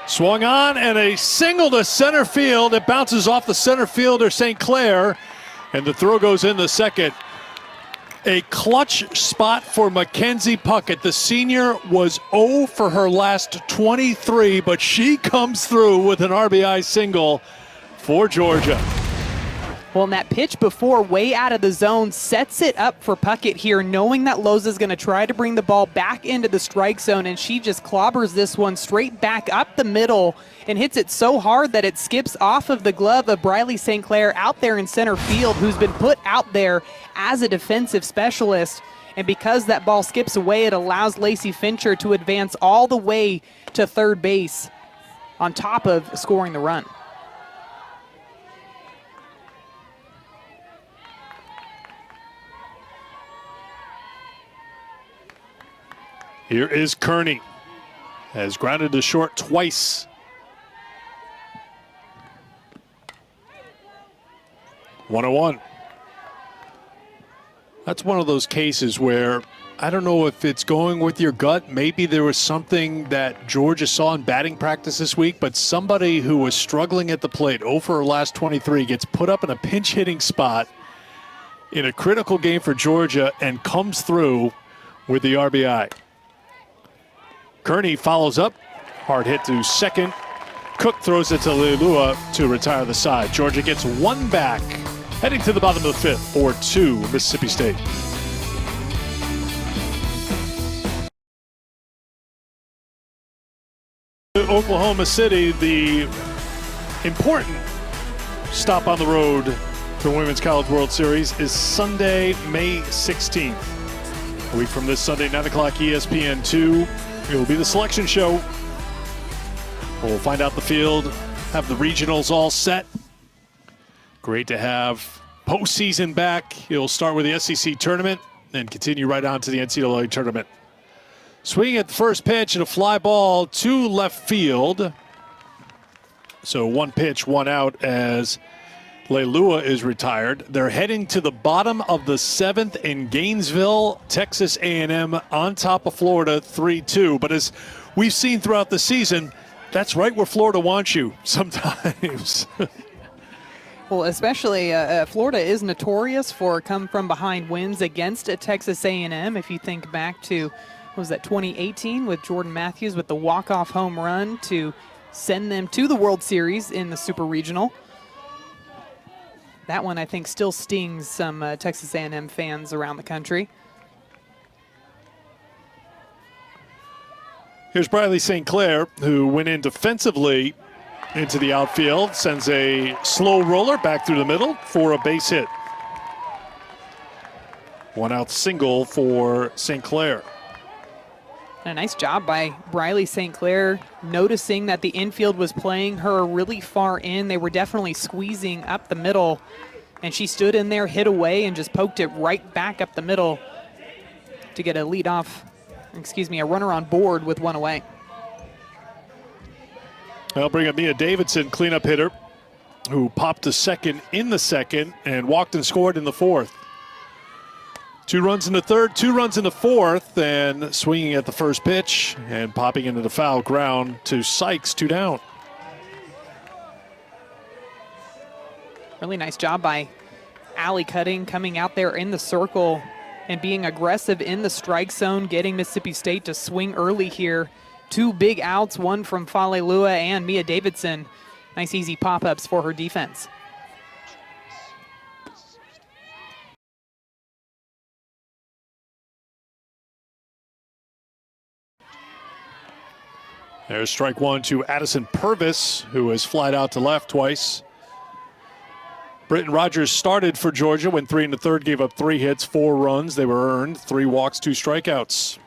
Swung on and a single to center field. It bounces off the center fielder, St. Clair, and the throw goes in the second. A clutch spot for Mackenzie Puckett. The senior was 0 for her last 23, but she comes through with an RBI single for Georgia. Well, and that pitch before, way out of the zone, sets it up for Puckett here, knowing that Loza's going to try to bring the ball back into the strike zone, and she just clobbers this one straight back up the middle and hits it so hard that it skips off of the glove of Briley St. Clair out there in center field, who's been put out there as a defensive specialist. And because that ball skips away, it allows Lacey Fincher to advance all the way to third base on top of scoring the run. Here is Kearney. Has grounded to short twice. 1-1. That's one of those cases where I don't know if it's going with your gut. Maybe there was something that Georgia saw in batting practice this week, but somebody who was struggling at the plate, 0 for her last 23, gets put up in a pinch hitting spot in a critical game for Georgia and comes through with the RBI. Kearney follows up, hard hit to second. Cook throws it to Leilua to retire the side. Georgia gets one back, heading to the bottom of the fifth, 4-2 Mississippi State. Oklahoma City, the important stop on the road for Women's College World Series is Sunday, May 16th. A week from this Sunday, 9 o'clock ESPN2. It will be the selection show. We'll find out the field, have the regionals all set. Great to have postseason back. It'll start with the SEC tournament and continue right on to the NCAA tournament. Swinging at the first pitch and a fly ball to left field. So one pitch, one out as Leilua is retired. They're heading to the bottom of the seventh in Gainesville, Texas A&M on top of Florida, 3-2. But as we've seen throughout the season, that's right where Florida wants you sometimes. Well, especially Florida is notorious for come-from-behind wins against Texas A&M. If you think back to, what was that, 2018 with Jordan Matthews with the walk-off home run to send them to the World Series in the Super Regional. That one, I think, still stings some Texas A&M fans around the country. Here's Briley St. Clair, who went in defensively into the outfield, sends a slow roller back through the middle for a base hit. One out single for St. Clair. A nice job by Briley St. Clair, noticing that the infield was playing her really far in. They were definitely squeezing up the middle, and she stood in there, hit away, and just poked it right back up the middle to get a runner on board with one away. I'll bring up Mia Davidson, cleanup hitter, who popped to second in the second and walked and scored in the fourth. 2 runs in the third, 2 runs in the fourth, and swinging at the first pitch and popping into the foul ground to Sykes, 2 down. Really nice job by Allie Cutting coming out there in the circle and being aggressive in the strike zone, getting Mississippi State to swing early here. 2 big outs, one from Falealua and Mia Davidson. Nice easy pop-ups for her defense. There's strike one to Addison Purvis, who has flied out to left twice. Britton Rogers started for Georgia, went 3 1/3, gave up 3 hits, 4 runs. They were earned, 3 walks, 2 strikeouts.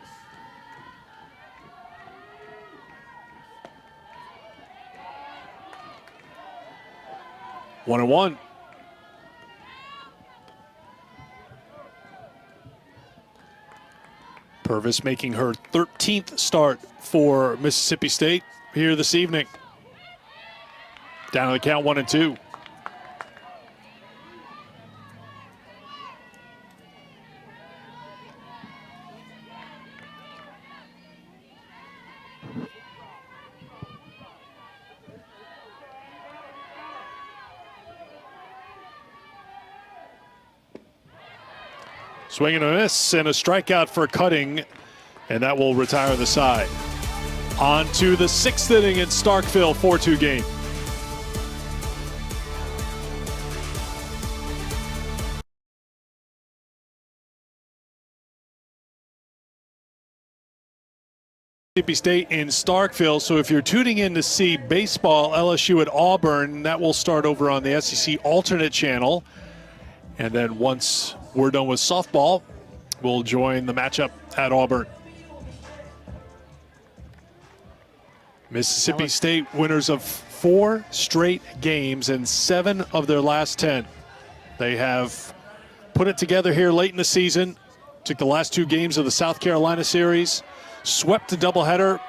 One and one. Purvis making her 13th start for Mississippi State here this evening. Down to the count 1-2. Swing and a miss and a strikeout for Cutting, and that will retire the side. On to the 6th inning in Starkville, 4-2 game. Mississippi State in Starkville, so if you're tuning in to see baseball, LSU at Auburn, that will start over on the SEC alternate channel. And then once we're done with softball, we'll join the matchup at Auburn. Mississippi State winners of 4 straight games and 7 of their last 10. They have put it together here late in the season, took the last 2 games of the South Carolina series, swept a doubleheader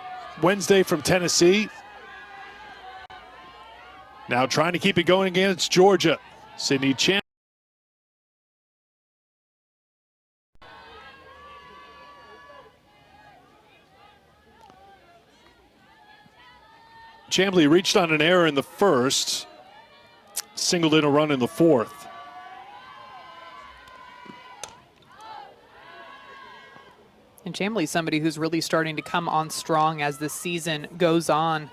Wednesday from Tennessee. Now trying to keep it going against Georgia. Sydney Chamblee. Chamblee reached on an error in the first, singled in a run in the 4th. And Chamblee's somebody who's really starting to come on strong as the season goes on.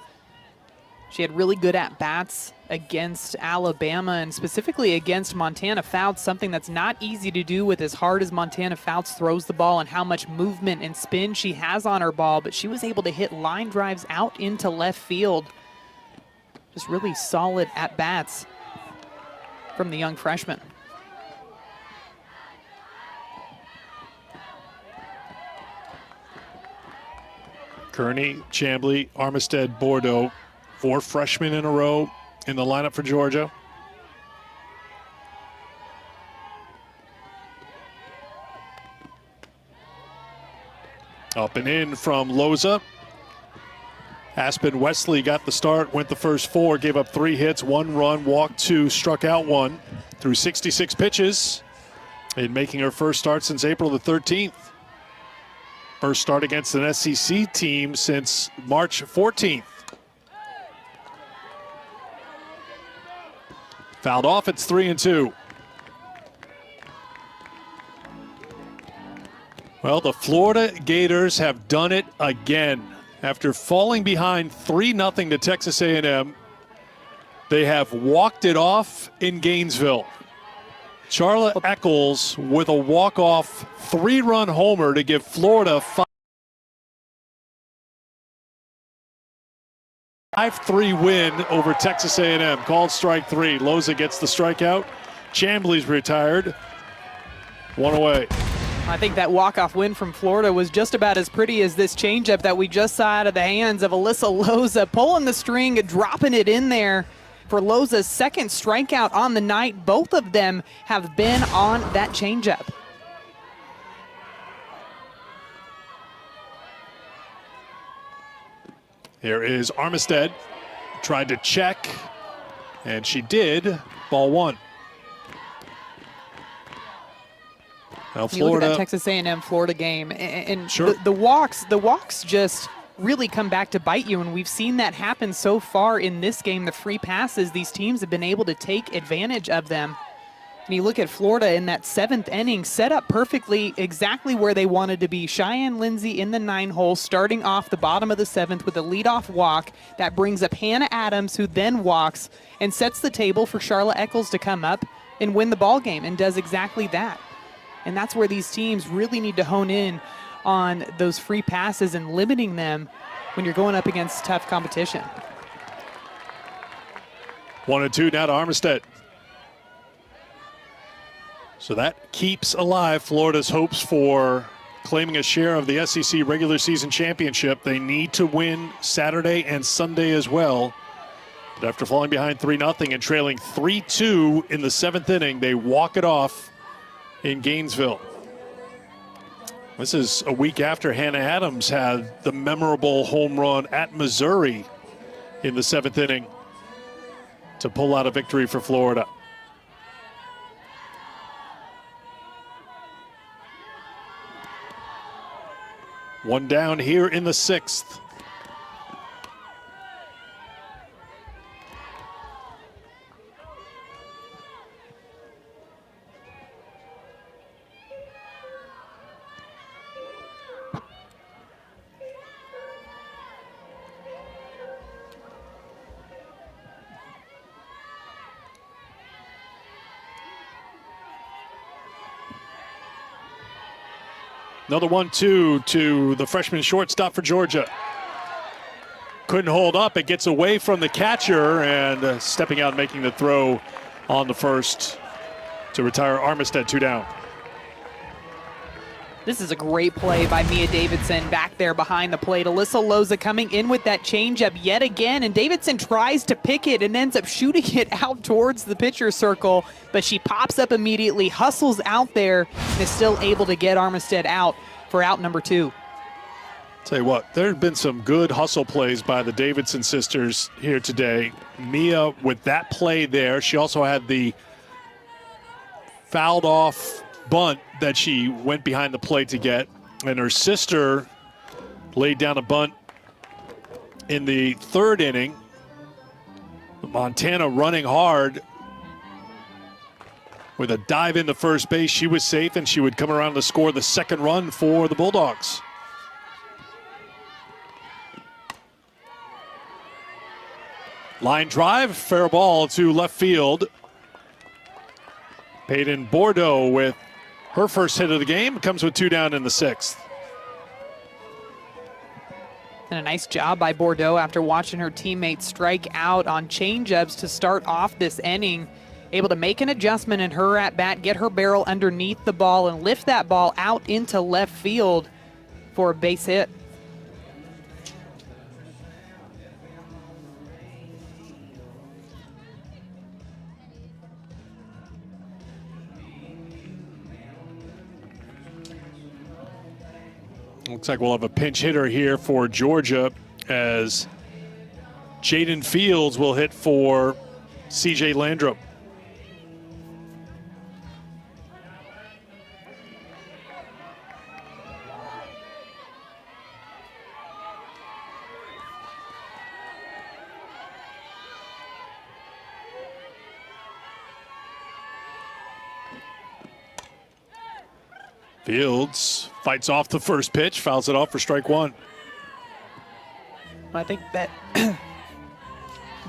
She had really good at-bats against Alabama and specifically against Montana Fouts, something that's not easy to do with as hard as Montana Fouts throws the ball and how much movement and spin she has on her ball, but she was able to hit line drives out into left field. Just really solid at-bats from the young freshman. Kearney, Chamblee, Armistead, Bordeaux, 4 freshmen in a row in the lineup for Georgia. Up and in from Loza. Aspen Wesley got the start, went the first 4, gave up 3 hits, 1 run, walked 2, struck out 1 through 66 pitches in making her first start since April the 13th. First start against an SEC team since March 14th. Fouled off, it's 3-2. Well, the Florida Gators have done it again. After falling behind 3-0 to Texas A&M, they have walked it off in Gainesville. Charla Eccles with a walk-off 3-run homer to give Florida 5-3 win over Texas A&M. Called strike 3. Loza gets the strikeout. Chamblee's retired. 1 away. I think that walk-off win from Florida was just about as pretty as this changeup that we just saw out of the hands of Alyssa Loza, pulling the string, dropping it in there for Loza's 2nd strikeout on the night. Both of them have been on that changeup. Here is Armistead. Tried to check, and she did. Ball 1. Now You look Florida. at that Texas A&M Florida game, and Sure. the walks just really come back to bite you, and we've seen that happen so far in this game. The free passes, these teams have been able to take advantage of them. And you look at Florida in that 7th inning, set up perfectly exactly where they wanted to be. Cheyenne Lindsay in the 9-hole, starting off the bottom of the 7th with a leadoff walk. That brings up Hannah Adams, who then walks and sets the table for Charla Eccles to come up and win the ball game, and does exactly that. And that's where these teams really need to hone in on those free passes and limiting them when you're going up against tough competition. 1-2 now to Armistead. So that keeps alive Florida's hopes for claiming a share of the SEC regular season championship. They need to win Saturday and Sunday as well. But after falling behind 3-0 and trailing 3-2 in the 7th inning, they walk it off in Gainesville. This is a week after Hannah Adams had the memorable home run at Missouri in the 7th inning to pull out a victory for Florida. One down here in the 6th. Another 1-2 to the freshman shortstop for Georgia. Couldn't hold up. It gets away from the catcher and stepping out and making the throw on the first to retire Armistead 2 down. This is a great play by Mia Davidson back there behind the plate. Alyssa Loza coming in with that changeup yet again, and Davidson tries to pick it and ends up shooting it out towards the pitcher's circle, but she pops up immediately, hustles out there, and is still able to get Armistead out for out number 2. Tell you what, there have been some good hustle plays by the Davidson sisters here today. Mia with that play there. She also had the fouled off bunt that she went behind the plate to get, and her sister laid down a bunt in the 3rd inning. Montana running hard with a dive into first base. She was safe, and she would come around to score the 2nd run for the Bulldogs. Line drive, fair ball to left field. Peyton Bordeaux with her first hit of the game, comes with 2 down in the 6th. And a nice job by Bordeaux after watching her teammates strike out on changeups to start off this inning. Able to make an adjustment in her at-bat, get her barrel underneath the ball, and lift that ball out into left field for a base hit. Looks like we'll have a pinch hitter here for Georgia as Jaden Fields will hit for CJ Landrum. Fields fights off the first pitch, fouls it off for strike 1. I think that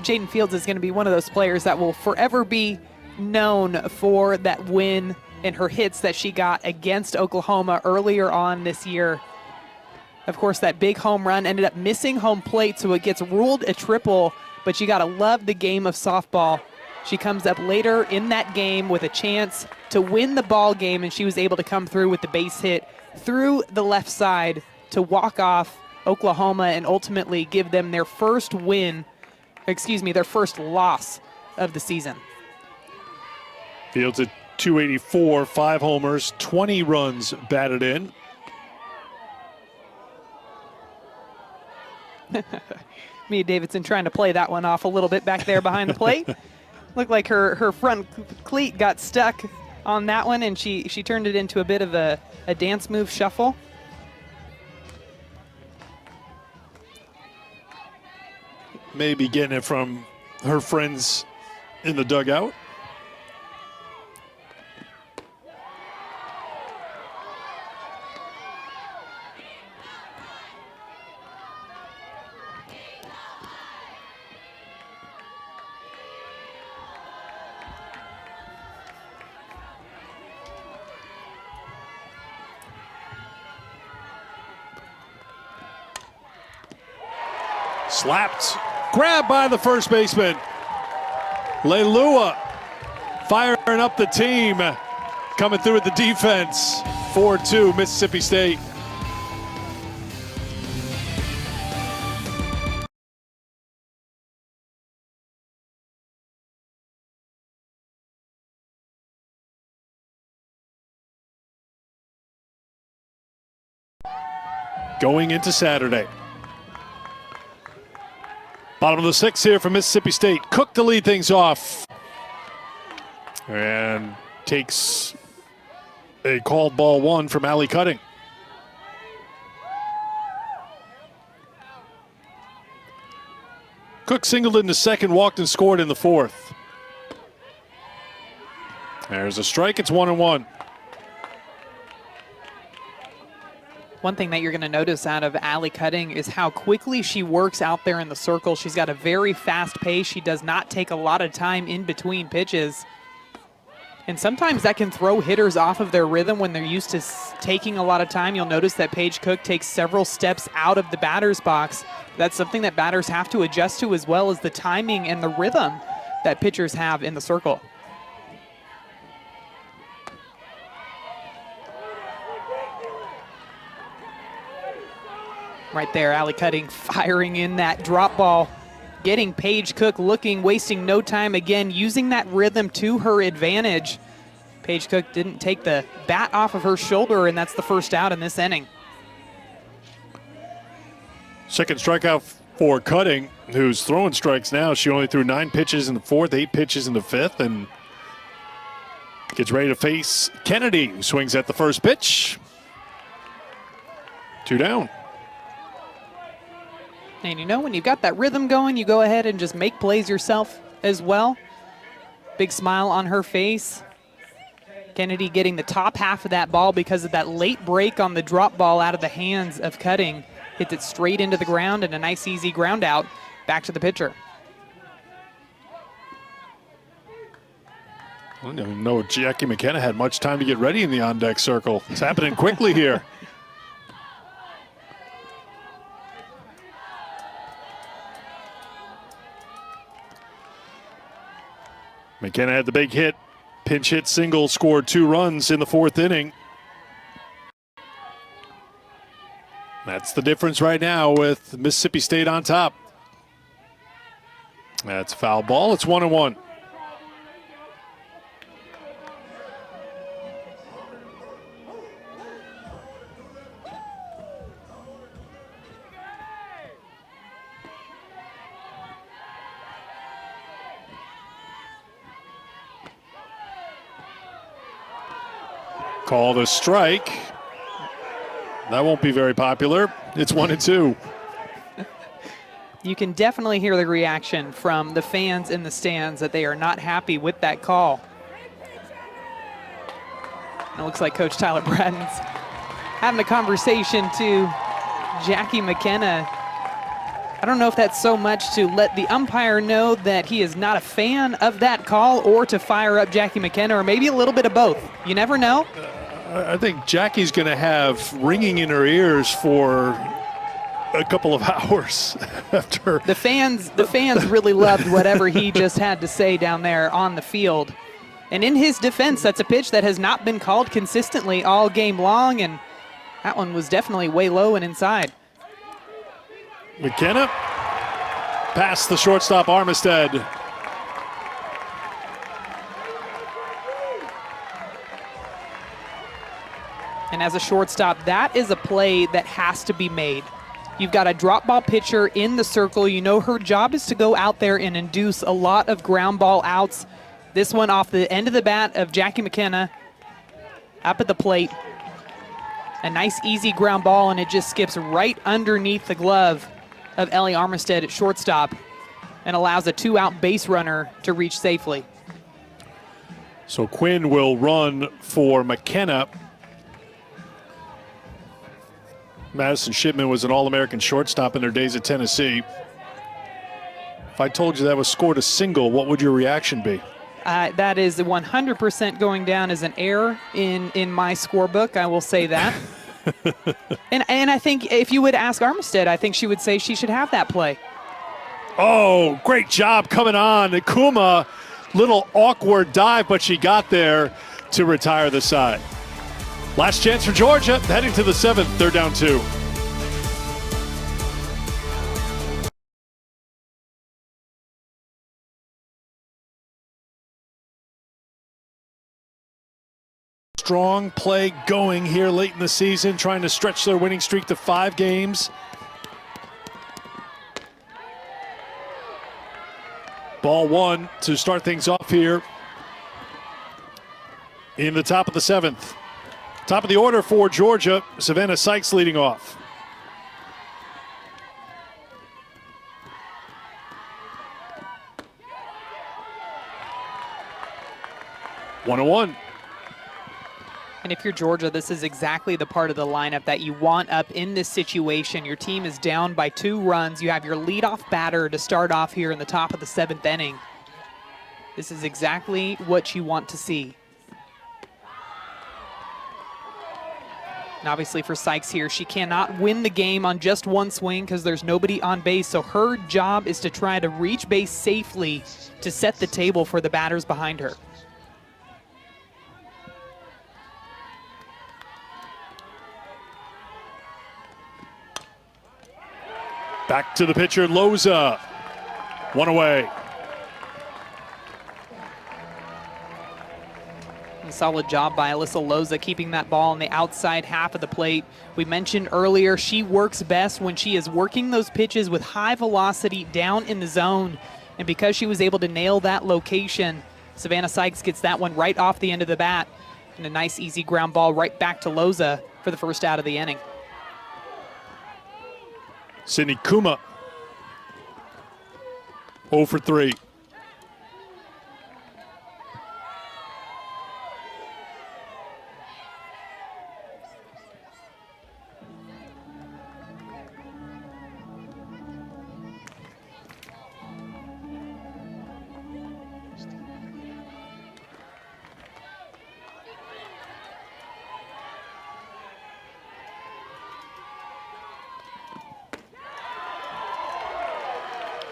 Jaden Fields is going to be one of those players that will forever be known for that win and her hits that she got against Oklahoma earlier on this year. Of course, that big home run ended up missing home plate, so it gets ruled a triple, but you got to love the game of softball. She comes up later in that game with a chance to win the ball game, and she was able to come through with the base hit through the left side to walk off Oklahoma and ultimately give them their first win, their first loss of the season. Fields at 284, 5 homers, 20 runs batted in. Mia Davidson trying to play that one off a little bit back there behind the plate. Looked like her front cleat got stuck on that one, and she turned it into a bit of a dance move shuffle. Maybe getting it from her friends in the dugout. Slapped, grabbed by the first baseman. Leilua firing up the team, coming through with the defense. 4-2 Mississippi State. going into Saturday. Bottom of the sixth here for Mississippi State. Cook to lead things off. And takes a called ball one from Allie Cutting. Cook singled in the second, walked and scored in the fourth. There's a strike. It's 1-1. One thing that you're going to notice out of Allie Cutting is how quickly she works out there in the circle. She's got a very fast pace. She does not take a lot of time in between pitches. And sometimes that can throw hitters off of their rhythm when they're used to taking a lot of time. You'll notice that Paige Cook takes several steps out of the batter's box. That's something that batters have to adjust to, as well as the timing and the rhythm that pitchers have in the circle. Right there, Allie Cutting firing in that drop ball, getting Paige Cook looking, wasting no time again, using that rhythm to her advantage. Paige Cook didn't take the bat off of her shoulder, and that's the first out in this inning. Second strikeout for Cutting, who's throwing strikes now. She only threw 9 pitches in the fourth, 8 pitches in the fifth, and gets ready to face Kennedy, who swings at the first pitch. 2 down. And you know, when you've got that rhythm going, you go ahead and just make plays yourself as well. Big smile on her face. Kennedy getting the top half of that ball because of that late break on the drop ball out of the hands of Cutting. Hits it straight into the ground, and a nice easy ground out back to the pitcher. I don't even know if Jackie McKenna had much time to get ready in the on-deck circle. It's happening quickly here. McKenna had the big hit, pinch hit single, scored 2 runs in the fourth inning. That's the difference right now with Mississippi State on top. That's a foul ball. It's 1-1. Called a strike. That won't be very popular. It's 1-2. You can definitely hear the reaction from the fans in the stands that they are not happy with that call. And it looks like Coach Tyler Bratton's having a conversation to Jackie McKenna. I don't know if that's so much to let the umpire know that he is not a fan of that call, or to fire up Jackie McKenna, or maybe a little bit of both. You never know. I think Jackie's going to have ringing in her ears for a couple of hours after. The fans really loved whatever he just had to say down there on the field. And in his defense, that's a pitch that has not been called consistently all game long, and that one was definitely way low and inside. McKenna past the shortstop Armistead. And as a shortstop, that is a play that has to be made. You've got a drop ball pitcher in the circle. You know her job is to go out there and induce a lot of ground ball outs. This one off the end of the bat of Jackie McKenna up at the plate. A nice easy ground ball, and it just skips right underneath the glove of Ellie Armistead at shortstop and allows a 2-out base runner to reach safely. So Quinn will run for McKenna. Madison Shipman was an All-American shortstop in their days at Tennessee. If I told you that was scored a single, what would your reaction be? That is 100% going down as an error in my scorebook. I will say that. and I think if you would ask Armistead, I think she would say she should have that play. Oh, great job coming on. Kuma, little awkward dive, but she got there to retire the side. Last chance for Georgia, heading to the 7th. They're down 2. strong play going here late in the season, trying to stretch their winning streak to 5 games. Ball 1 to start things off here in the top of the 7th. Top of the order for Georgia, Savannah Sykes leading off. One and one. And if you're Georgia, this is exactly the part of the lineup that you want up in this situation. Your team is down by 2 runs. You have your leadoff batter to start off here in the top of the 7th inning. This is exactly what you want to see. And obviously for Sykes here, she cannot win the game on just one swing because there's nobody on base. So her job is to try to reach base safely to set the table for the batters behind her. Back to the pitcher, Loza. 1 away. A solid job by Alyssa Loza keeping that ball on the outside half of the plate. We mentioned earlier she works best when she is working those pitches with high velocity down in the zone. And because she was able to nail that location, Savannah Sykes gets that one right off the end of the bat. And a nice easy ground ball right back to Loza for the first out of the inning. Sydney Kuma, 0 for 3.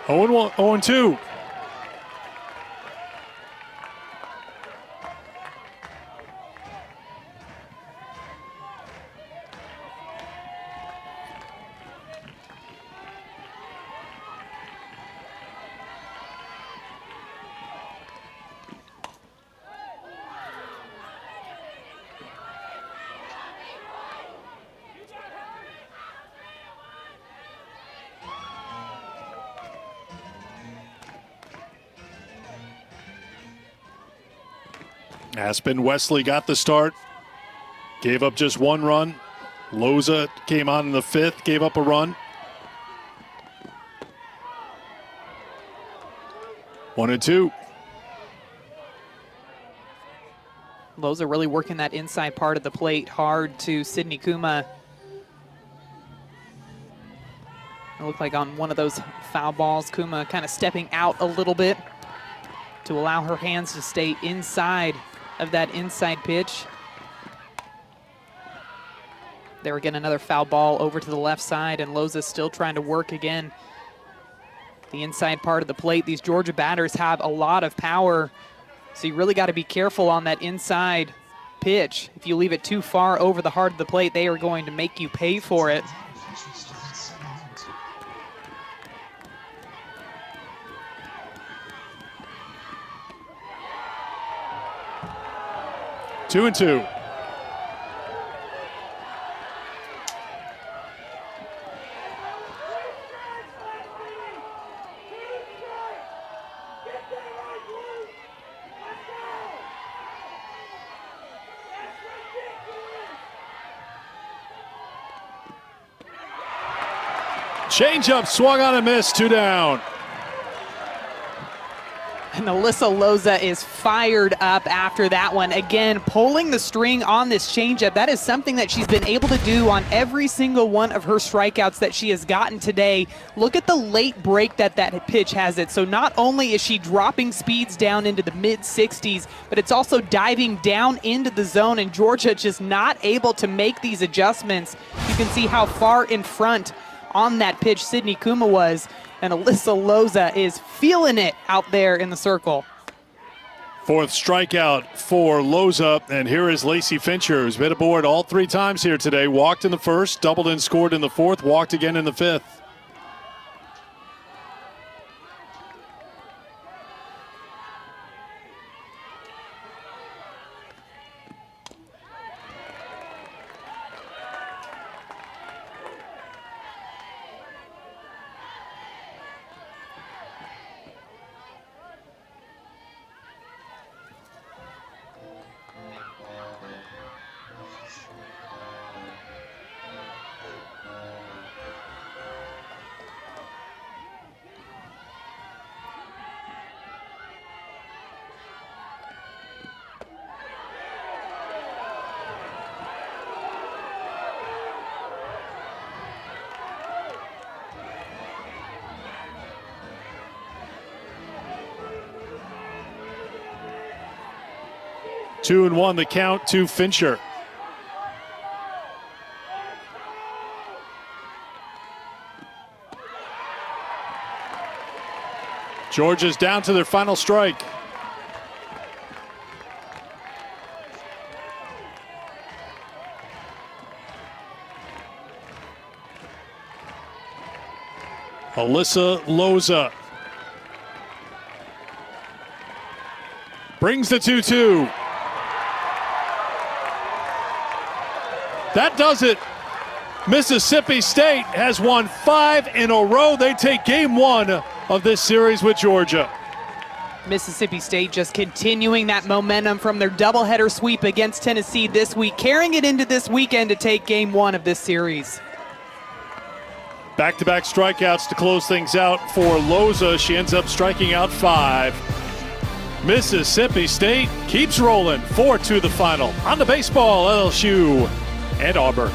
Oh and 1, 0 and 2. Aspen Wesley got the start, gave up just 1 run. Loza came on in the 5th, gave up a run. 1 and 2. Loza really working that inside part of the plate hard to Sydney Kuma. It looked like on one of those foul balls, Kuma kind of stepping out a little bit to allow her hands to stay inside of that inside pitch. There again, another foul ball over to the left side, and Loza still trying to work again the inside part of the plate. These Georgia batters have a lot of power, so you really got to be careful on that inside pitch. If you leave it too far over the heart of the plate, they are going to make you pay for it. Two and 2. Changeup swung on and missed, 2 down. And Alyssa Loza is fired up after that one. Again, pulling the string on this changeup. That is something that she's been able to do on every single one of her strikeouts that she has gotten today. Look at the late break that pitch has it. So not only is she dropping speeds down into the mid-60s, but it's also diving down into the zone, and Georgia just not able to make these adjustments. You can see how far in front on that pitch Sydney Kuma was. And Alyssa Loza is feeling it out there in the circle. 4th strikeout for Loza, and here is Lacey Fincher, who's been aboard all 3 times here today. Walked in the 1st, doubled and scored in the 4th, walked again in the 5th. 2-1 the count to Fincher. Georgia's down to their final strike. Alyssa Loza brings the 2-2. That does it. Mississippi State has won 5 in a row. They take game 1 of this series with Georgia. Mississippi State just continuing that momentum from their doubleheader sweep against Tennessee this week, carrying it into this weekend to take game 1 of this series. Back-to-back strikeouts to close things out for Loza. She ends up striking out 5. Mississippi State keeps rolling 4-2 the final on the baseball, LSU and Auburn.